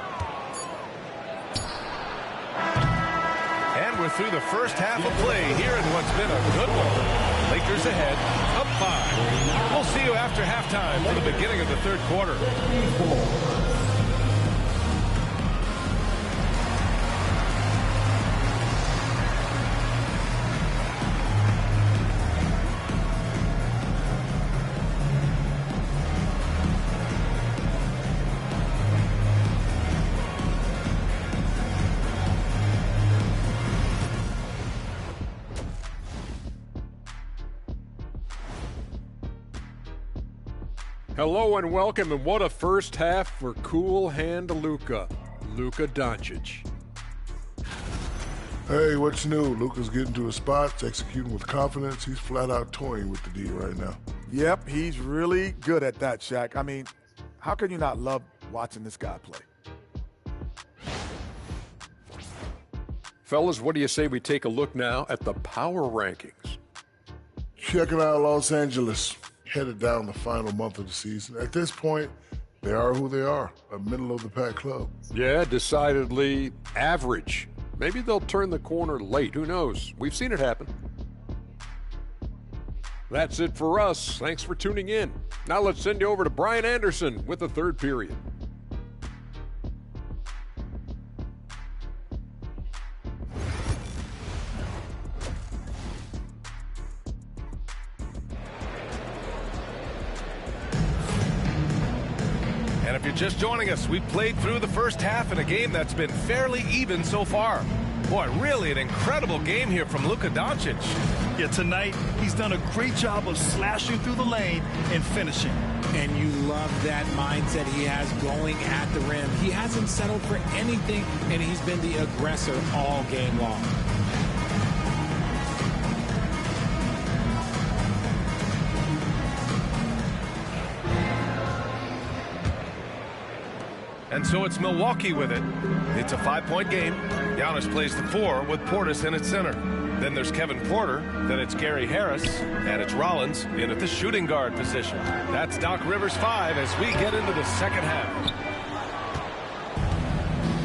And we're through the first half of play here in what's been a good one. Lakers ahead, up 5. We'll see you after halftime for the beginning of the third quarter. Hello and welcome, and what a first half for cool hand Luka Doncic. Hey, what's new? Luka's getting to his spots, executing with confidence. He's flat out toying with the D right now. Yep, he's really good at that, Shaq. I mean, how can you not love watching this guy play? Fellas, what do you say we take a look now at the power rankings? Checking out Los Angeles, headed down the final month of the season. At this point, they are who they are, a middle-of-the-pack club. Yeah, decidedly average. Maybe they'll turn the corner late. Who knows? We've seen it happen. That's it for us. Thanks for tuning in. Now let's send you over to Brian Anderson with the third period. And if you're just joining us, we've played through the first half in a game that's been fairly even so far. Boy, really an incredible game here from Luka Doncic. Yeah, tonight he's done a great job of slashing through the lane and finishing. And you love that mindset he has going at the rim. He hasn't settled for anything, and he's been the aggressor all game long. And so it's Milwaukee with it. It's a 5-point game. Giannis plays the 4 with Portis in at center. Then there's Kevin Porter. Then it's Gary Harris. And it's Rollins in at the shooting guard position. That's Doc Rivers' 5 as we get into the second half.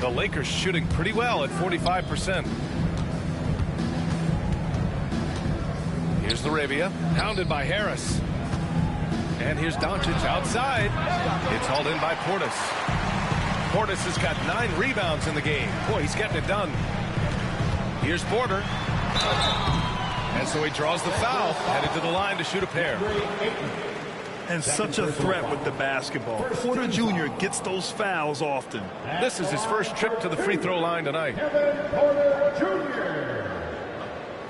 The Lakers shooting pretty well at 45%. Here's Laravia, hounded by Harris. And here's Doncic outside. It's hauled in by Portis. Portis has got 9 rebounds in the game. Boy, he's getting it done. Here's Porter. And so he draws the foul, headed to the line to shoot a pair. And such a threat with the basketball. Porter Jr. gets those fouls often. This is his first trip to the free throw line tonight. Porter Jr.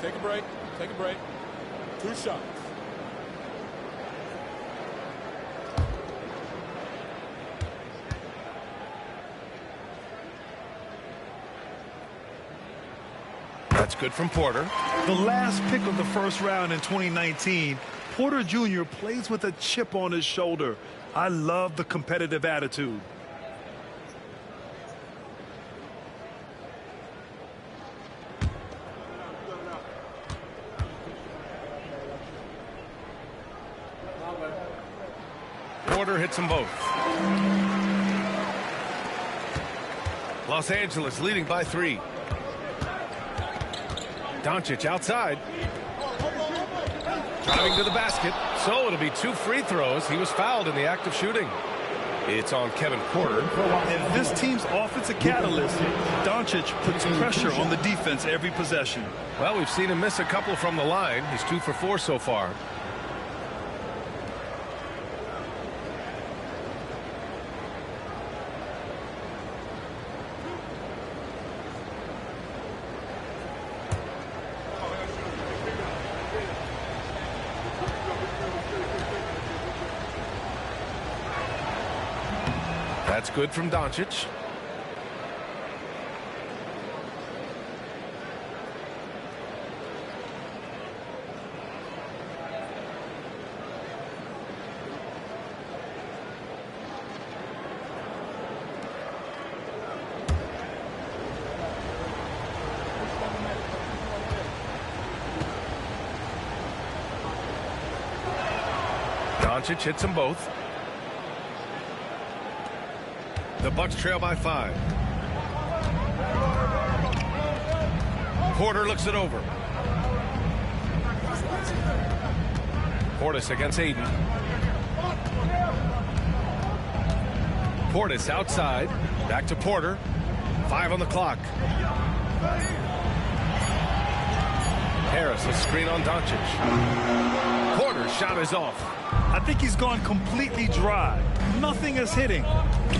Take a break. Take a break. 2 shots. That's good from Porter. The last pick of the first round in 2019, Porter Jr. plays with a chip on his shoulder. I love the competitive attitude. Porter hits them both. Los Angeles leading by 3. Doncic outside. Driving to the basket. So it'll be 2 free throws. He was fouled in the act of shooting. It's on Kevin Porter. And this team's offensive catalyst, Doncic puts pressure on the defense every possession. Well, we've seen him miss a couple from the line. He's 2 for 4 so far. That's good from Doncic. Doncic hits them both. The Bucks trail by 5. Porter looks it over. Portis against Aiden. Portis outside. Back to Porter. 5 on the clock. Harris, a screen on Doncic. Porter's shot is off. I think he's gone completely dry. Nothing is hitting.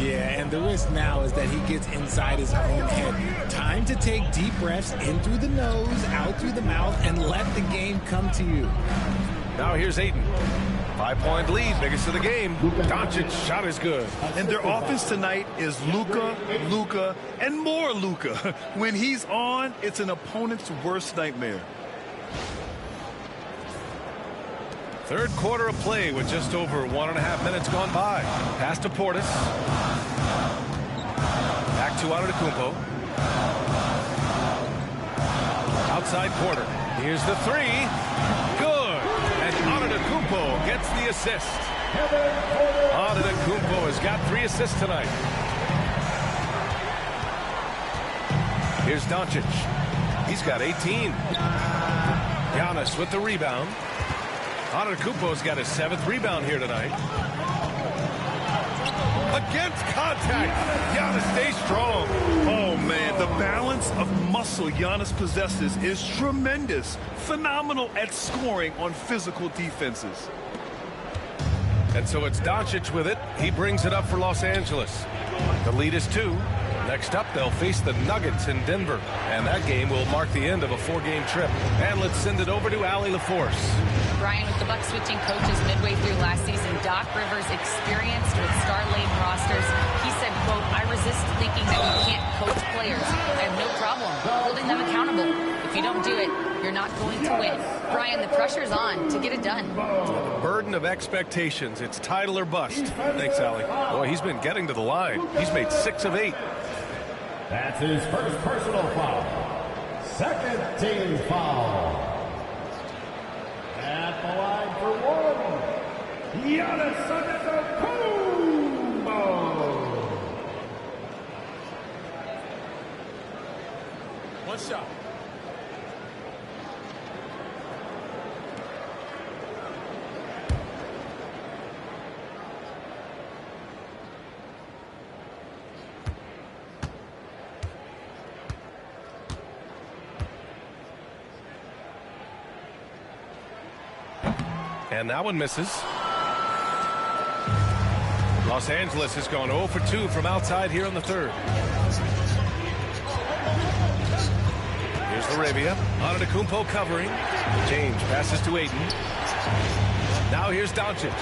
Yeah, and the risk now is that he gets inside his own head. Time to take deep breaths in through the nose, out through the mouth, and let the game come to you. Now here's Ayton. 5-point lead, biggest of the game. Doncic shot is good. And their offense tonight is Luka, and more Luka. When he's on, it's an opponent's worst nightmare. Third quarter of play with just over 1.5 minutes gone by. Pass to Portis. Back to Antetokounmpo. Outside Porter. Here's the three. Good. And Antetokounmpo gets the assist. Antetokounmpo has got 3 assists tonight. Here's Doncic. He's got 18. Giannis with the rebound. Antetokounmpo's got his 7th rebound here tonight. Against contact. Giannis stays strong. Oh, man, the balance of muscle Giannis possesses is tremendous. Phenomenal at scoring on physical defenses. And so it's Doncic with it. He brings it up for Los Angeles. The lead is 2. Next up, they'll face the Nuggets in Denver. And that game will mark the end of a 4-game trip. And let's send it over to Allie LaForce. Brian, with the Bucks switching coaches midway through last season, Doc Rivers, experienced with star-laden rosters, he said, quote, "I resist thinking that you can't coach players. I have no problem holding them accountable. If you don't do it, you're not going to win." Brian, the pressure's on to get it done. The burden of expectations. It's title or bust. Thanks, Allie. Boy, he's been getting to the line. He's made 6 of 8. That's his first personal foul. Second team foul. At the line for 1, Giannis Antetokounmpo. One shot. And that one misses. Los Angeles has gone 0 for 2 from outside here in the third. Here's Laravia. Antetokounmpo covering. James passes to Ayton. Now here's Doncic.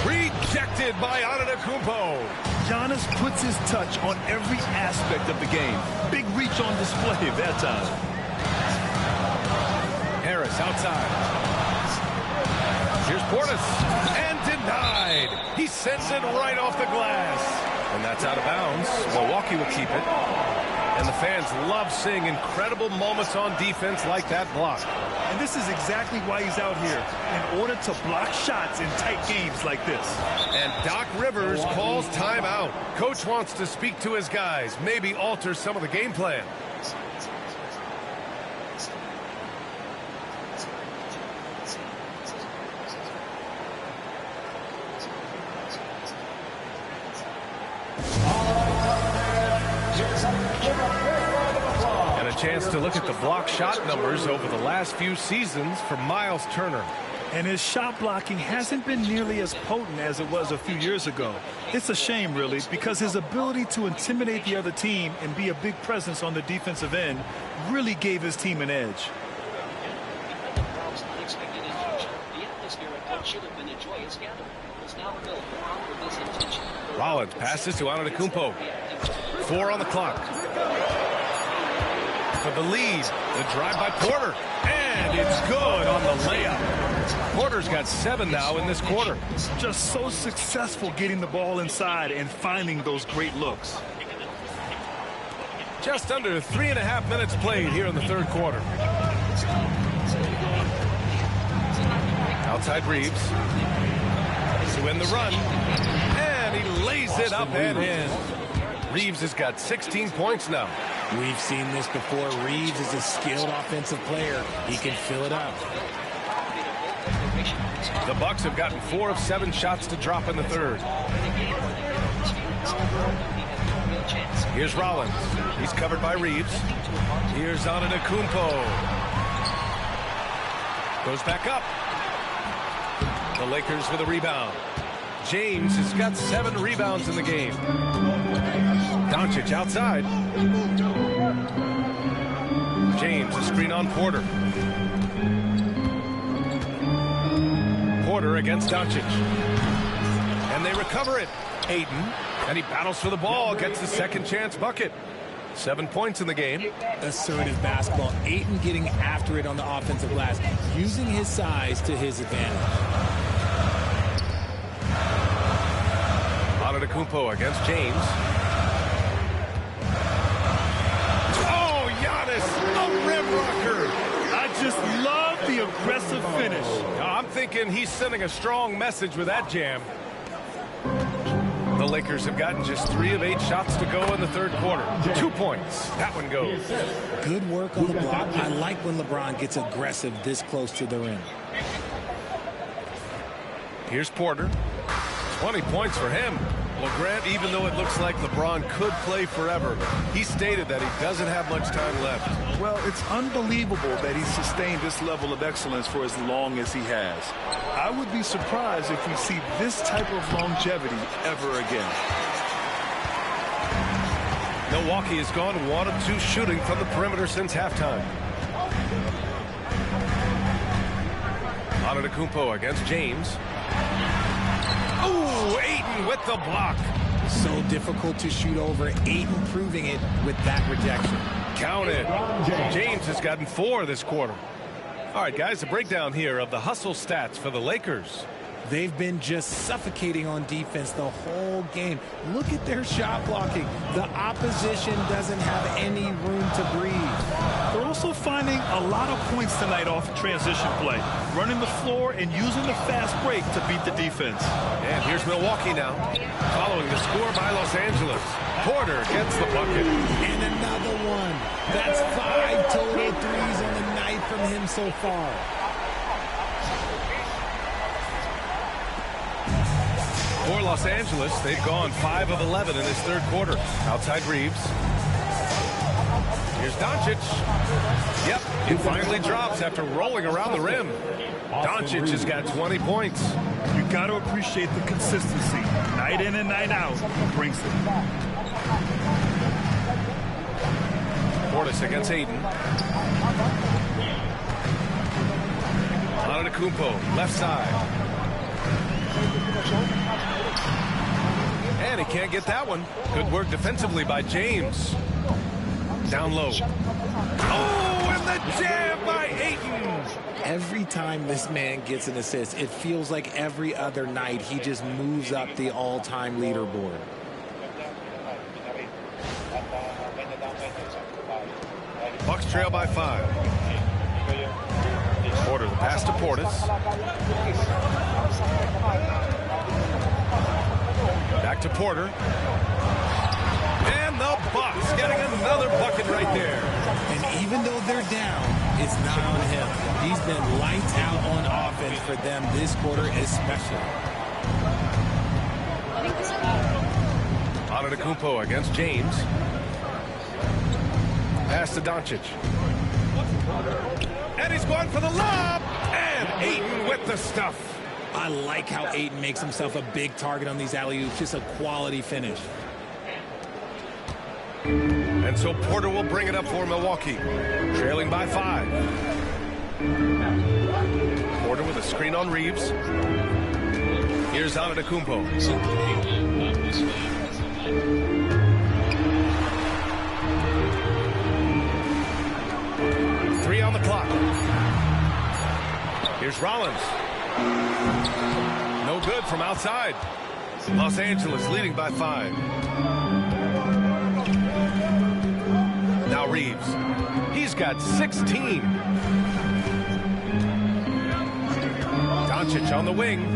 Rejected by Antetokounmpo. Giannis puts his touch on every aspect of the game. Big reach on display that time. Harris outside. Here's Portis. And denied. He sends it right off the glass. And that's out of bounds. Milwaukee will keep it. And the fans love seeing incredible moments on defense like that block. And this is exactly why he's out here, in order to block shots in tight games like this. And Doc Rivers calls timeout. Coach wants to speak to his guys, maybe alter some of the game plan. And a chance to look at the block shot numbers over the last few seasons for Miles Turner. And his shot blocking hasn't been nearly as potent as it was a few years ago. It's a shame, really, because his ability to intimidate the other team and be a big presence on the defensive end really gave his team an edge. Rollins passes to Antetokounmpo. 4 on the clock. For the lead, the drive by Porter. And it's good on the layup. Porter's got 7 now in this quarter. Just so successful getting the ball inside and finding those great looks. Just under 3.5 minutes played here in the third quarter. Outside Reeves. To win the run. And he lays it up and in. Reeves has got 16 points now. We've seen this before. Reeves is a skilled offensive player. He can fill it up. The Bucks have gotten 4 of 7 shots to drop in the third. Here's Rollins. He's covered by Reeves. Here's Antetokounmpo. Goes back up. The Lakers with a rebound. James has got 7 rebounds in the game. Doncic outside. James, a screen on Porter. Porter against Doncic. And they recover it. Ayton, and he battles for the ball, gets the second chance bucket. 7 points in the game. Assertive basketball. Ayton getting after it on the offensive glass, using his size to his advantage. Antetokounmpo against James. Oh, Giannis, a rim rocker. I just love the aggressive finish. I'm thinking he's sending a strong message with that jam. The Lakers have gotten just 3 of 8 shots to go in the third quarter. 2 points. That one goes. Good work on the block. I like when LeBron gets aggressive this close to the rim. Here's Porter. 20 points for him. Well, Grant, even though it looks like LeBron could play forever, he stated that he doesn't have much time left. Well, it's unbelievable that he's sustained this level of excellence for as long as he has. I would be surprised if we see this type of longevity ever again. Milwaukee has gone 1 of 2 shooting from the perimeter since halftime. Antetokounmpo against James. Ooh, Ayton with the block. So difficult to shoot over. Ayton proving it with that rejection. Counted. James has gotten 4 this quarter. All right, guys, a breakdown here of the hustle stats for the Lakers. They've been just suffocating on defense the whole game. Look at their shot blocking. The opposition doesn't have any room to breathe. They're also finding a lot of points tonight off transition play, running the floor and using the fast break to beat the defense. And here's Milwaukee now, following the score by Los Angeles. Porter gets the bucket. And another one. That's 5 total threes on the night from him so far. For Los Angeles, they've gone 5 of 11 in this third quarter. Outside Reeves. Here's Doncic. Yep, it finally drops after rolling around the rim. Doncic has got 20 points. You got to appreciate the consistency. Night in and night out, he brings it. Portis against Ayton. Antetokounmpo, left side. And he can't get that one. Good work defensively by James. Down low. Oh, and the jam by Ayton. Every time this man gets an assist, it feels like every other night he just moves up the all-time leaderboard. Bucks trail by 5. Porter, the pass to Portis. Back to Porter. And the Bucks getting another bucket right there. And even though they're down, it's not on him. He's been lights out on offense for them this quarter especially. Antetokounmpo against James. Pass to Doncic. And he's going for the lob. And Ayton with the stuff. I like how Ayton makes himself a big target on these alley-oops. Just a quality finish. And so Porter will bring it up for Milwaukee. Trailing by 5. Porter with a screen on Reeves. Here's Antetokounmpo. 3 on the clock. Here's Rollins. No good from outside. Los Angeles leading by 5. Now Reeves. He's got 16. Doncic on the wing.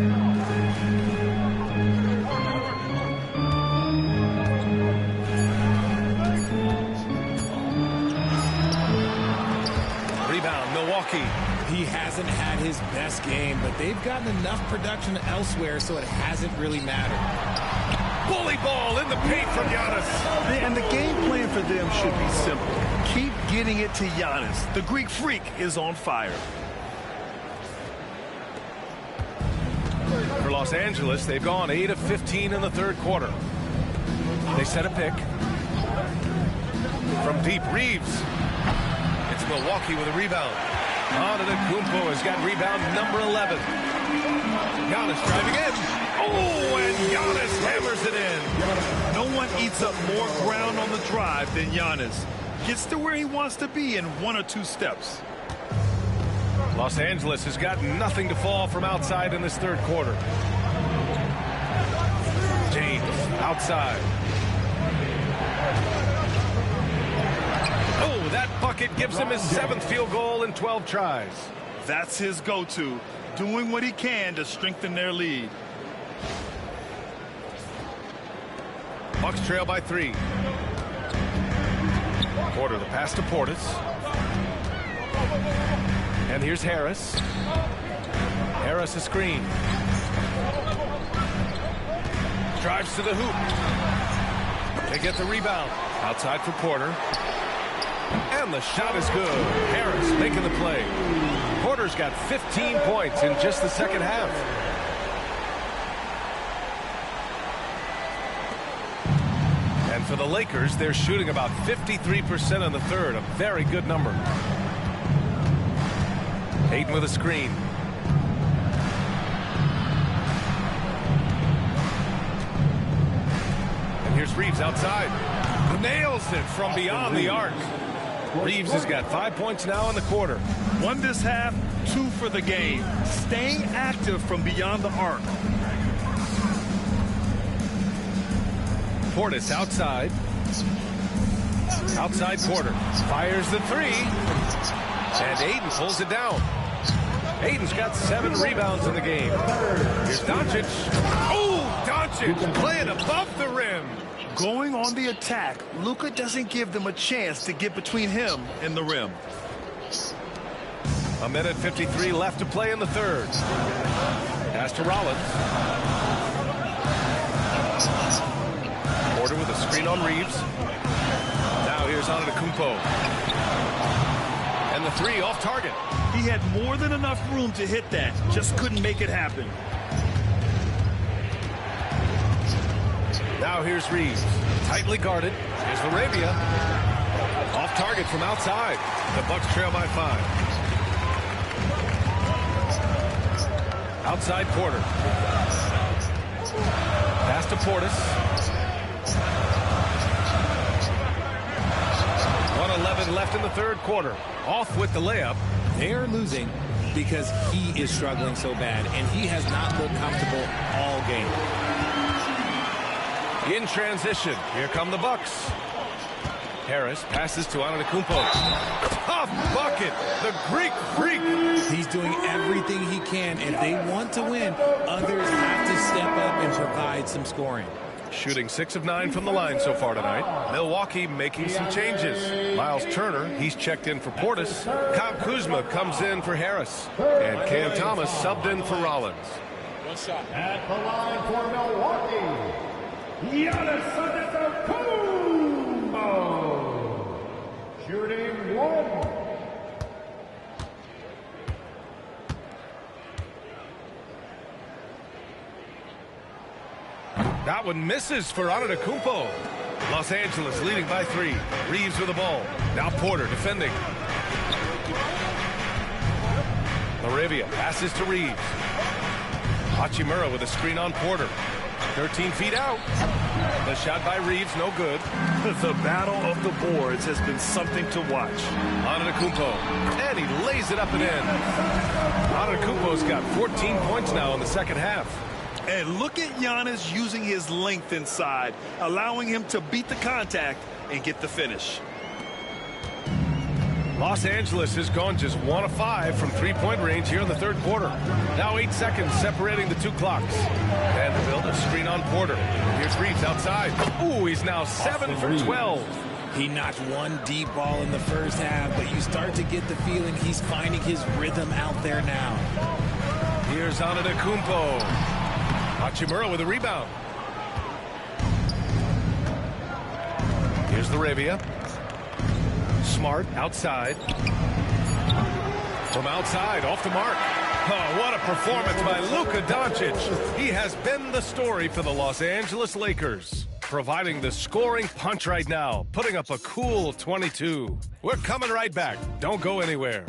Rebound, Milwaukee. He hasn't had his best game, but they've gotten enough production elsewhere, so it hasn't really mattered. Bully ball in the paint from Giannis. And the game plan for them should be simple. Keep getting it to Giannis. The Greek freak is on fire. For Los Angeles, they've gone 8 of 15 in the third quarter. They set a pick. From deep, Reeves. It's Milwaukee with a rebound. Antetokounmpo has got rebound number 11. Giannis driving in. Oh, and Giannis hammers it in. No one eats up more ground on the drive than Giannis. Gets to where he wants to be in 1 or 2 steps. Los Angeles has got nothing to fall from outside in this third quarter. James outside. Oh, that bucket gives him his 7th field goal in 12 tries. That's his go-to, doing what he can to strengthen their lead. Bucks trail by 3. Porter, the pass to Portis. And here's Harris. Harris a screen. Drives to the hoop. They get the rebound. Outside for Porter. And the shot is good. Harris making the play. Porter's got 15 points in just the second half. And for the Lakers, they're shooting about 53% in the third. A very good number. Ayton with a screen. And here's Reeves outside. Nails it from beyond the arc. Reeves has got 5 points now in the quarter. 1 this half, 2 for the game. Staying active from beyond the arc. Portis outside. Outside Porter. Fires the 3. And Ayton pulls it down. Ayton's got 7 rebounds in the game. Here's Doncic. Oh, Doncic playing above the rim. Going on the attack, Luka doesn't give them a chance to get between him and the rim. 1:53 left to play in the third. Pass to Rollins. Porter with a screen on Reeves. Now here's Antetokounmpo. And the 3 off target. He had more than enough room to hit that. Just couldn't make it happen. Now here's Reeves. Tightly guarded. Here's Arabia. Off target from outside. The Bucks trail by 5. Outside Porter. Pass to Portis. 1:11 left in the third quarter. Off with the layup. They are losing because he is struggling so bad, and he has not looked comfortable all game. In transition, here come the Bucks. Harris passes to Antetokounmpo. Tough bucket, the Greek freak. He's doing everything he can. If they want to win, others have to step up and provide some scoring. Shooting 6 of 9 from the line so far tonight. Milwaukee making some changes. Miles Turner, he's checked in for Portis. Kyle Kuzma comes in for Harris. And Cam Thomas subbed in for Rollins. One shot. At the line for Milwaukee, Giannis Antetokounmpo. Shooting 1. That one misses for Antetokounmpo. Los Angeles leading by 3. Reeves with the ball. Now Porter defending. Arabia passes to Reeves. Hachimura with a screen on Porter. 13 feet out. The shot by Reeves, no good. The battle of the boards has been something to watch. Antetokounmpo. And he lays it up and in. Antetokounmpo's got 14 points now in the second half. And look at Giannis using his length inside, allowing him to beat the contact and get the finish. Los Angeles has gone just 1 of 5 from 3-point range here in the third quarter. Now 8 seconds separating the 2 clocks. Vanderbilt a screen on Porter. Here's Reeves outside. Ooh, he's now 7 for 12. He knocked 1 deep ball in the first half, but you start to get the feeling he's finding his rhythm out there now. Here's Antetokounmpo. Hachimura with a rebound. Here's Arabia. Smart outside. From outside, off the mark. Oh, what a performance by Luka Doncic. He has been the story for the Los Angeles Lakers, providing the scoring punch right now, putting up a cool 22. We're coming right back. Don't go anywhere.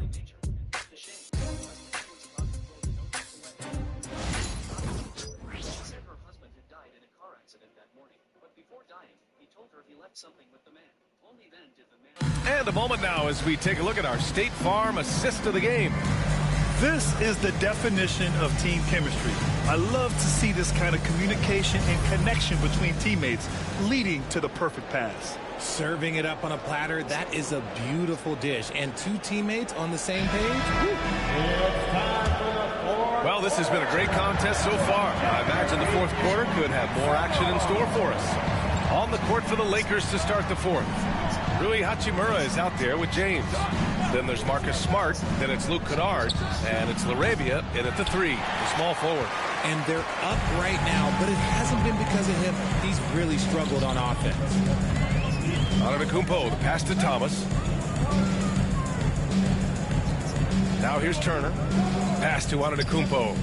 And a moment now as we take a look at our State Farm assist of the game. This is the definition of team chemistry. I love to see this kind of communication and connection between teammates leading to the perfect pass. Serving it up on a platter, that is a beautiful dish. And two teammates on the same page. Well, this has been a great contest so far. I imagine the fourth quarter could have more action in store for us. On the court for the Lakers to start the fourth. Rui Hachimura is out there with James. Then there's Marcus Smart. Then it's Luke Kennard. And it's LaRavia in at the three, the small forward. And they're up right now, but it hasn't been because of him. He's really struggled on offense. Antetokounmpo, the pass to Thomas. Now here's Turner. Pass to Antetokounmpo.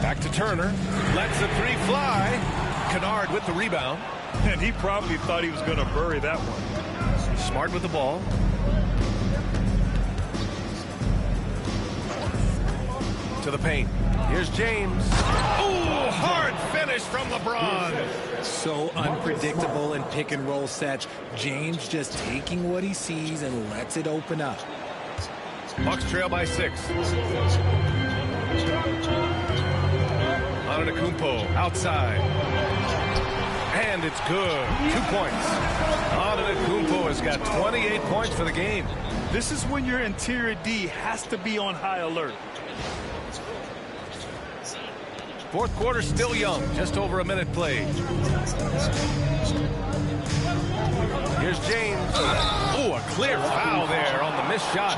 Back to Turner. Lets the three fly. Kennard with the rebound. And he probably thought he was going to bury that one. Smart with the ball. To the paint. Here's James. Ooh, hard finish from LeBron. So unpredictable in pick and roll sets. James just taking what he sees and lets it open up. Bucks trail by 6. Antetokounmpo outside. And it's good. 2 points. Antetokounmpo has got 28 points for the game. This is when your interior D has to be on high alert. Fourth quarter still young. Just over a minute played. Here's James. Oh, a clear foul there on the missed shot.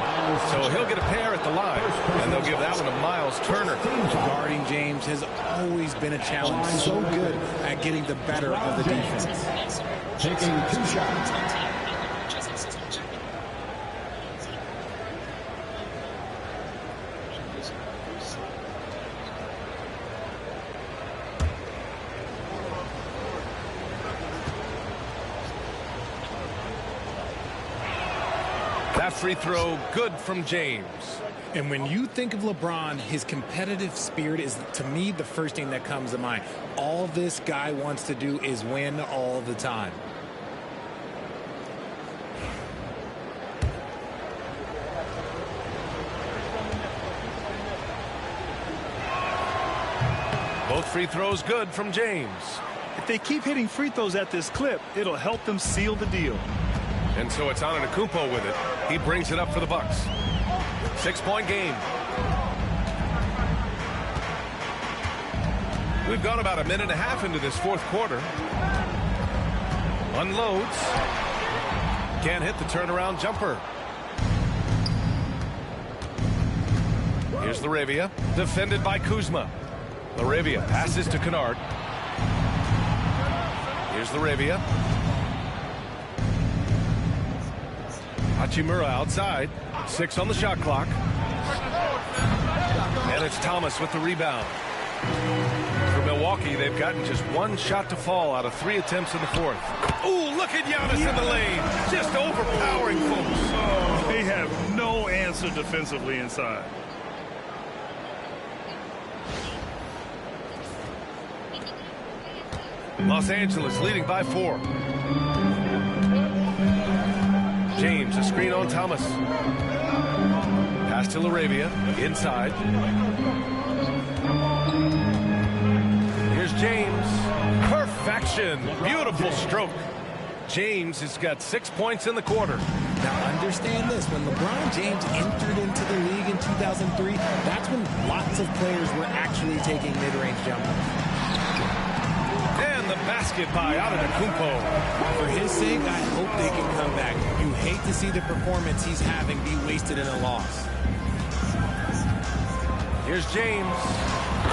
So he'll get a pair at the line. And they'll give that one to Miles Turner. Guarding James has always been a challenge. So good at getting the better of the defense. Taking 2 shots. That free throw, good from James. And when you think of LeBron, his competitive spirit is, to me, the first thing that comes to mind. All this guy wants to do is win all the time. Both free throws good from James. If they keep hitting free throws at this clip, it'll help them seal the deal. And so it's Antetokounmpo with it. He brings it up for the Bucks. 6-point game. We've gone about a minute and a half into this fourth quarter. Unloads. Can't hit the turnaround jumper. Here's LaRavia. Defended by Kuzma. LaRavia passes to Kennard. Here's LaRavia. Hachimura outside. 6 on the shot clock. And it's Thomas with the rebound. For Milwaukee, they've gotten just 1 shot to fall out of 3 attempts in the fourth. Ooh, look at Giannis in the lane. Just overpowering folks. Oh, they have no answer defensively inside. Los Angeles leading by 4. James, a screen on Thomas. Pass to LaRavia, inside. Here's James. Perfection. Beautiful stroke. James has got 6 points in the quarter. Now understand this, when LeBron James entered into the league in 2003, that's when lots of players were actually taking mid-range jumpers. And the basket by Antetokounmpo. For his sake, I hope they can come back. You hate to see the performance he's having be wasted in a loss. Here's James.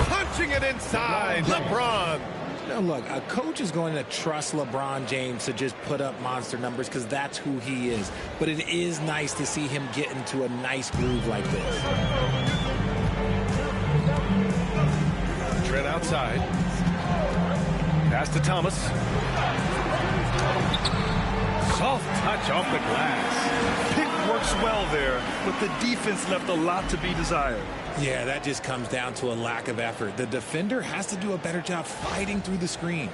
Punching it inside. LeBron. Now look, a coach is going to trust LeBron James to just put up monster numbers because that's who he is. But it is nice to see him get into a nice groove like this. Trent outside. Pass to Thomas. Soft touch off the glass. Pick works well there, but the defense left a lot to be desired. Yeah, that just comes down to a lack of effort. The defender has to do a better job fighting through the screen.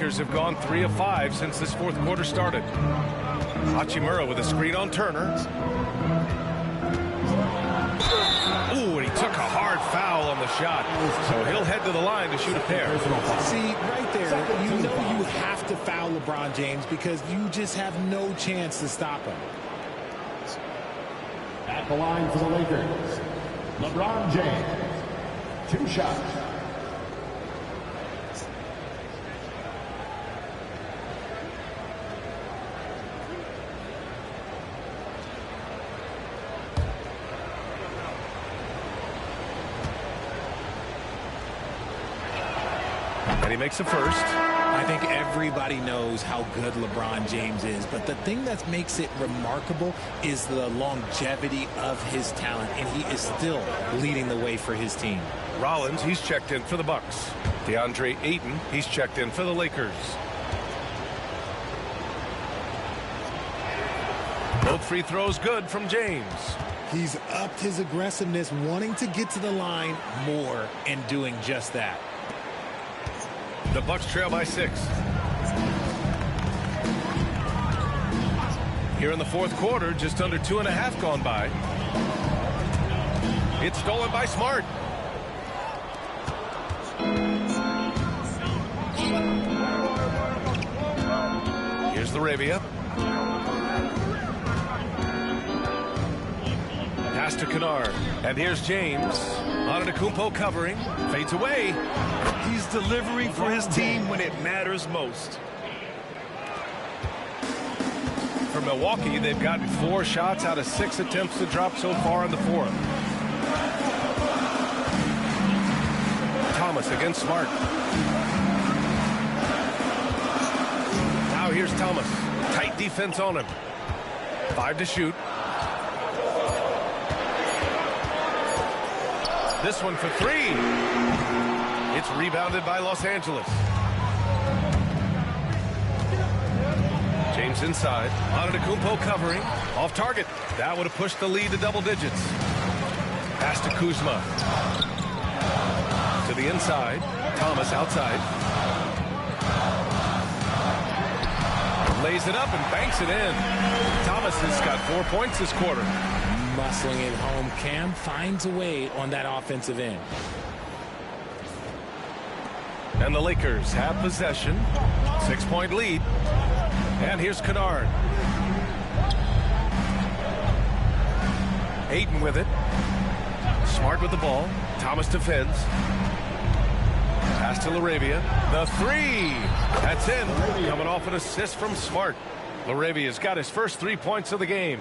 Lakers have gone 3 of 5 since this fourth quarter started. Hachimura with a screen on Turner. Ooh, and he took a hard foul on the shot. So he'll head to the line to shoot a pair. See, right there, you know you have to foul LeBron James because you just have no chance to stop him. At the line for the Lakers, LeBron James. 2 shots. And he makes the first. I think everybody knows how good LeBron James is, but the thing that makes it remarkable is the longevity of his talent, and he is still leading the way for his team. Rollins, he's checked in for the Bucks. DeAndre Ayton, he's checked in for the Lakers. Both free throws good from James. He's upped his aggressiveness, wanting to get to the line more and doing just that. The Bucks trail by 6. Here in the fourth quarter, just under 2.5 gone by. It's stolen by Smart. Here's Laravia. Pass to Kennard. And here's James. Antetokounmpo covering. Fades away. He's delivering for his team when it matters most. For Milwaukee, they've gotten 4 shots out of 6 attempts to drop so far in the fourth. Thomas against Smart. Now here's Thomas. Tight defense on him. 5 to shoot. This one for 3. It's rebounded by Los Angeles. James inside. Antetokounmpo covering. Off target. That would have pushed the lead to double digits. Pass to Kuzma. To the inside. Thomas outside. Lays it up and banks it in. Thomas has got 4 points this quarter. Muscling it home. Cam finds a way on that offensive end. And the Lakers have possession. 6-point lead. And here's Kennard. Ayton with it. Smart with the ball. Thomas defends. Pass to Laravia. The 3. That's in. Coming off an assist from Smart. Laravia's got his first 3 points of the game.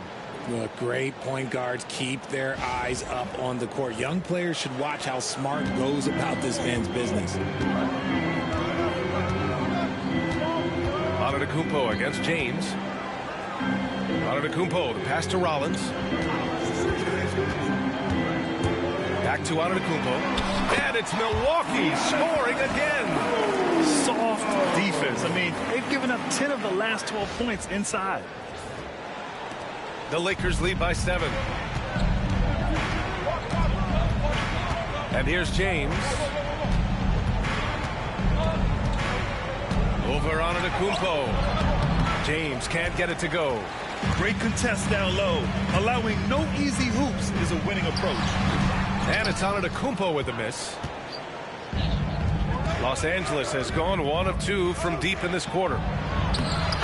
Look, great point guards keep their eyes up on the court. Young players should watch how Smart goes about this man's business. Antetokounmpo against James. Antetokounmpo, the pass to Rollins. Back to Antetokounmpo. And it's Milwaukee scoring again. Soft defense. I mean, they've given up 10 of the last 12 points inside. The Lakers lead by 7. And here's James. Over Antetokounmpo. James can't get it to go. Great contest down low. Allowing no easy hoops is a winning approach. And it's Antetokounmpo with a miss. Los Angeles has gone 1 of 2 from deep in this quarter.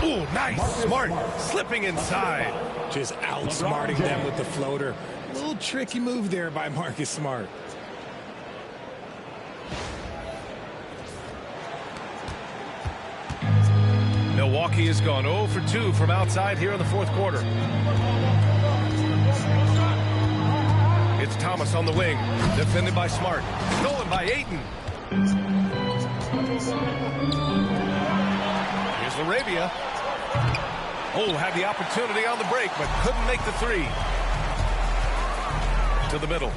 Ooh, nice. Smart slipping inside. Just outsmarting them with the floater. A little tricky move there by Marcus Smart. Milwaukee has gone 0 for 2 from outside here in the fourth quarter. It's Thomas on the wing. Defended by Smart. Stolen by Ayton. Here's Laravia. Oh, had the opportunity on the break, but couldn't make the 3. To the middle.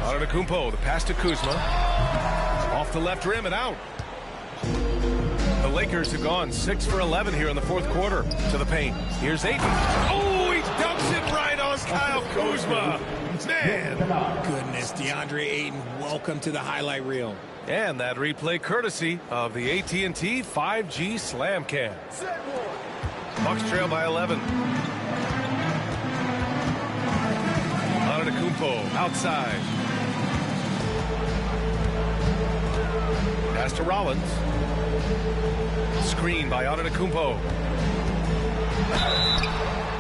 Antetokounmpo, the pass to Kuzma. Off the left rim and out. The Lakers have gone 6 for 11 here in the fourth quarter. To the paint. Here's Ayton. Oh, he dumps it right on Kyle Kuzma. Man, Goodness, DeAndre Ayton, welcome to the highlight reel. and that replay courtesy of the AT&T 5G Slam Cam. Bucks trail by 11. Antetokounmpo outside. Pass to Rollins. Screen by Antetokounmpo.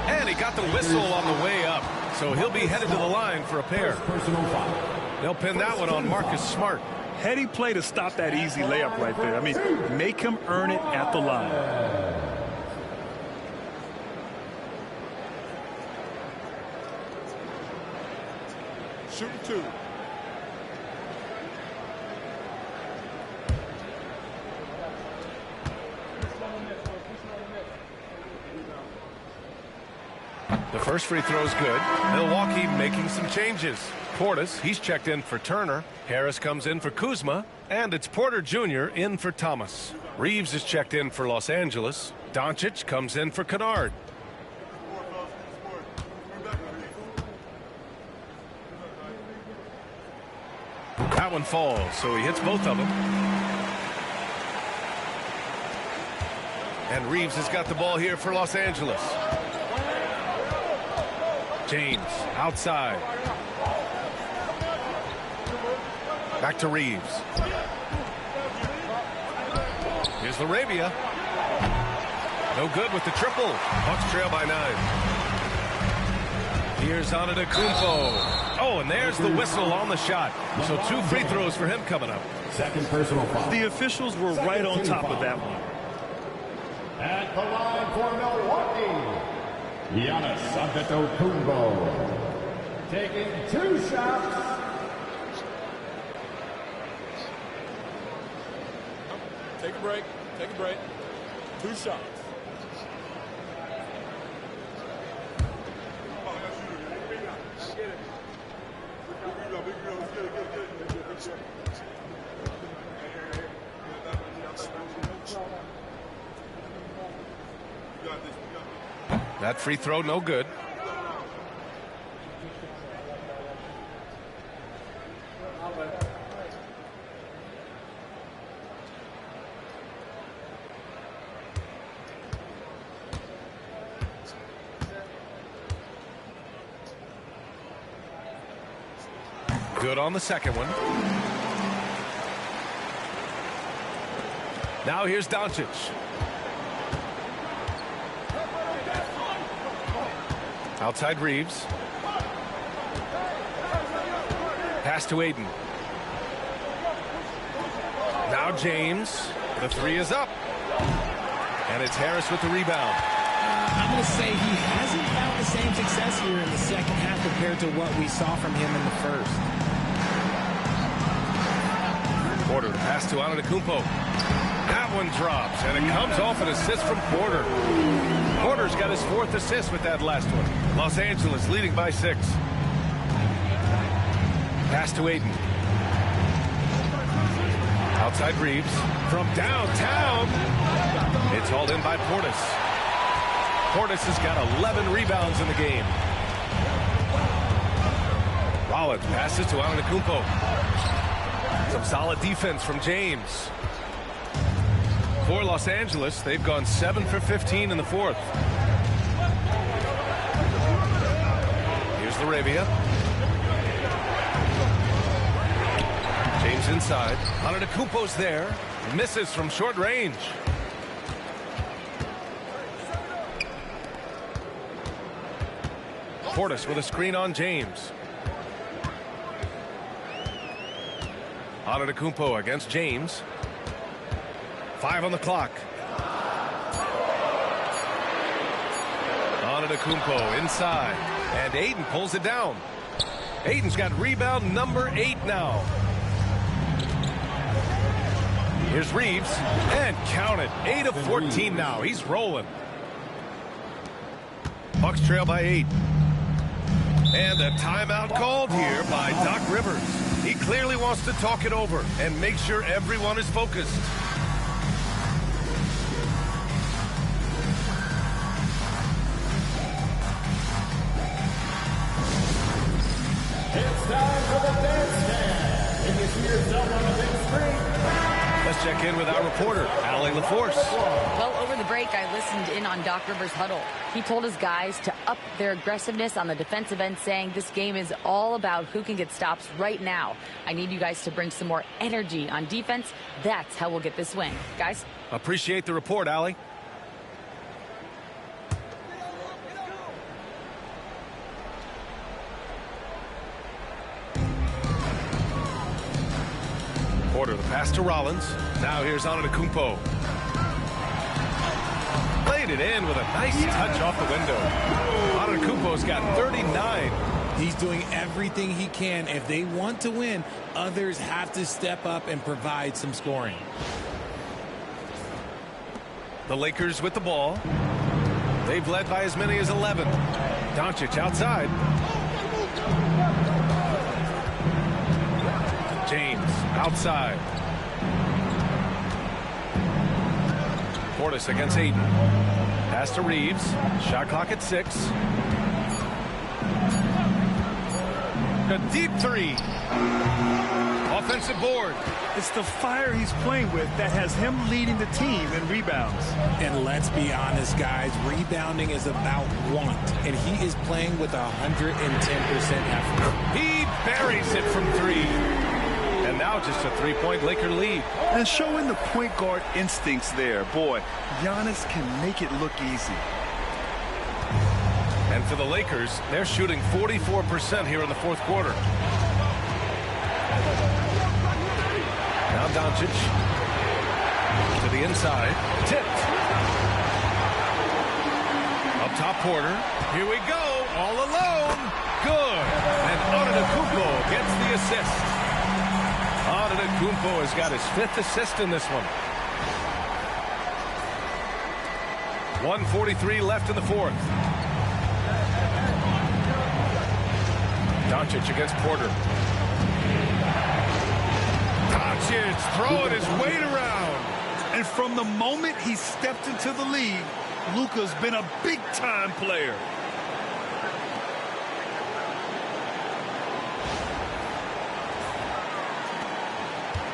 And he got the whistle on the way up. So he'll be headed to the line for a pair. They'll pin that one on Marcus Smart. Heady play to stop that easy layup right there. I mean, make him earn it at the line. Shooting 2. The first free throw is good. Milwaukee making some changes. Portis, he's checked in for Turner. Harris comes in for Kuzma. And it's Porter Jr. in for Thomas. Reeves is checked in for Los Angeles. Doncic comes in for Kennard. That one falls, so he hits both of them. And Reeves has got the ball here for Los Angeles. James outside. Back to Reeves. Here's Larabia. No good with the triple. Bucks trail by 9. Here's Antetokounmpo. Oh, and there's the whistle on the shot. So 2 free throws for him coming up. Second personal foul. The officials were right on top of that one. At the line for Milwaukee, Giannis Antetokounmpo. Taking 2 shots. Take a break. Take a break. 2 shots. That free throw, no good. Good on the second one. Now here's Doncic. Outside Reeves. Pass to Ayton. Now James. The 3 is up. And it's Harris with the rebound. I'm going to say he hasn't found the same success here in the second half compared to what we saw from him in the first. Porter, pass to Antetokounmpo. That one drops, and it comes off an assist from Porter. Porter's got his 4th assist with that last one. Los Angeles leading by 6. Pass to Ayton. Outside Reeves. From downtown. It's hauled in by Portis. Portis has got 11 rebounds in the game. Rollins passes to Antetokounmpo. Some solid defense from James. For Los Angeles, they've gone 7 for 15 in the 4th. Here's Larabia. James inside. Antetokounmpo's there. Misses from short range. Portis with a screen on James. Antetokounmpo against James. 5 on the clock. Antetokounmpo inside. And Ayton pulls it down. Ayton's got rebound number 8 now. Here's Reeves. And count it. 8 of 14 now. He's rolling. Bucks trail by 8. And a timeout called here by Doc Rivers. He clearly wants to talk it over and make sure everyone is focused. Let's check in with our reporter, Allie LaForce. Well, over the break, I listened in on Doc Rivers' huddle. He told his guys to up their aggressiveness on the defensive end, saying this game is all about who can get stops right now. I need you guys to bring some more energy on defense. That's how we'll get this win. Guys? Appreciate the report, Allie. Porter, the pass to Rollins. Now here's Antetokounmpo. Played it in with a nice touch off the window. Antetokounmpo's got 39. He's doing everything he can. If they want to win, others have to step up and provide some scoring. The Lakers with the ball. They've led by as many as 11. Doncic outside. James outside. Portis against Ayton. Pass to Reeves. Shot clock at 6. A deep three. Offensive board. It's the fire he's playing with that has him leading the team in rebounds. And let's be honest, guys, rebounding is about want, and he is playing with 110% effort. He buries it from 3. And now just a 3-point Laker lead. And showing the point guard instincts there. Boy, Giannis can make it look easy. And for the Lakers, they're shooting 44% here in the fourth quarter. Now Doncic to the inside. Tipped. Up top Porter. Here we go. All alone. Good. And Antetokounmpo gets the assist. Antetokounmpo has got his 5th assist in this one. 1:43 left in the fourth. Doncic against Porter. Doncic throwing his weight around. And from the moment he stepped into the league, Luka's been a big-time player.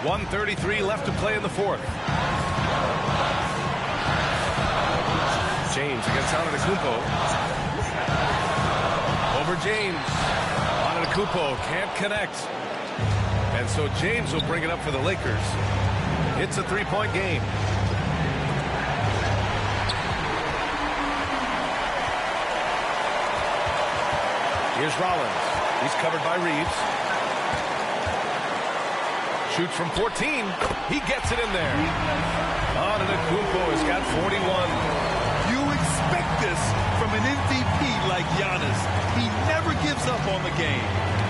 .133 left to play in the fourth. James against Antetokounmpo. Over James. Antetokounmpo can't connect. And so James will bring it up for the Lakers. It's a 3-point game. Here's Rollins. He's covered by Reeves. Shoots from 14. He gets it in there. Antetokounmpo has got 41. You expect this from an MVP like Giannis. He never gives up on the game.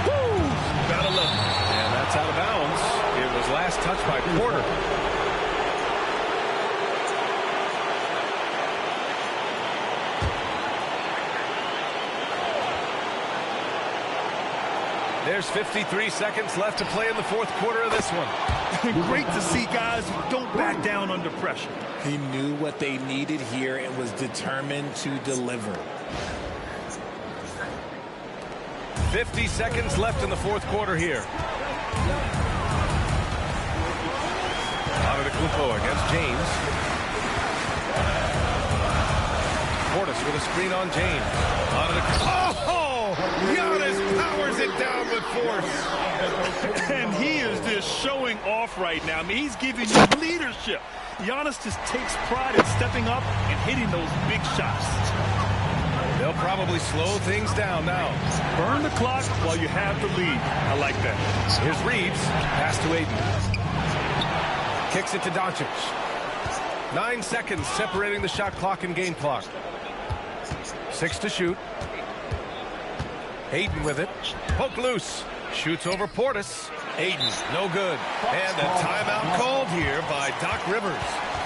Woo! Gotta love it. And that's out of bounds. It was last touched by Porter. There's 53 seconds left to play in the fourth quarter of this one. Great to see guys who don't back down under pressure. He knew what they needed here and was determined to deliver. 50 seconds left in the fourth quarter here. Antetokounmpo against James. Portis with a screen on James. Oh! Giannis powers it down with force. And he is just showing off right now. I mean, he's giving you leadership. Giannis just takes pride in stepping up and hitting those big shots. They'll probably slow things down now. Burn the clock while you have the lead. I like that. Here's Reeves. Pass to Ayton. Kicks it to Doncic. 9 seconds separating the shot clock and game clock. 6 to shoot. Ayton with it. Poke loose. Shoots over Portis. Ayton, no good. And a timeout called here by Doc Rivers.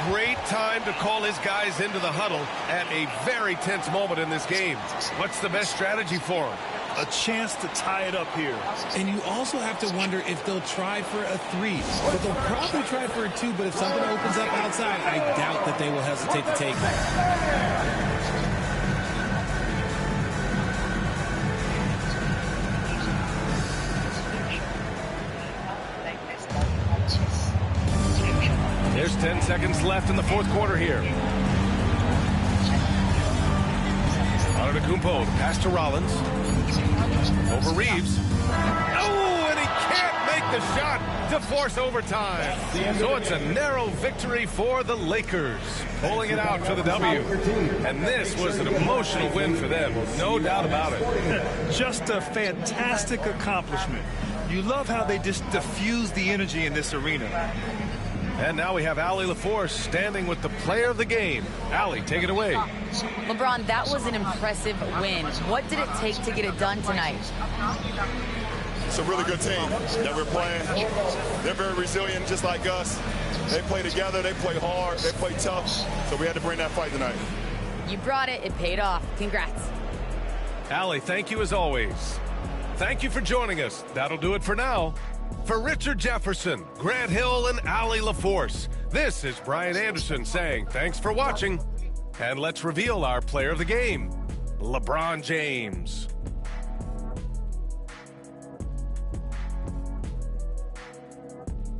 Great time to call his guys into the huddle at a very tense moment in this game. What's the best strategy for him? A chance to tie it up here. And you also have to wonder if they'll try for a 3. But they'll probably try for a 2, but if something opens up outside, I doubt that they will hesitate to take that. left in the fourth quarter here. Antetokounmpo, the pass to Rollins. Over Reeves. Oh, and he can't make the shot to force overtime. So it's a narrow victory for the Lakers, pulling it out for the W. And this was an emotional win for them, no doubt about it. Just a fantastic accomplishment. You love how they just diffuse the energy in this arena. And now we have Allie LaForce standing with the player of the game. Allie, take it away. LeBron, that was an impressive win. What did it take to get it done tonight? It's a really good team that we're playing. They're very resilient, just like us. They play together, they play hard, they play tough. So we had to bring that fight tonight. You brought it. It paid off. Congrats. Allie, thank you as always. Thank you for joining us. That'll do it for now. For Richard Jefferson, Grant Hill, and Allie LaForce, this is Brian Anderson saying thanks for watching. And let's reveal our player of the game, LeBron James.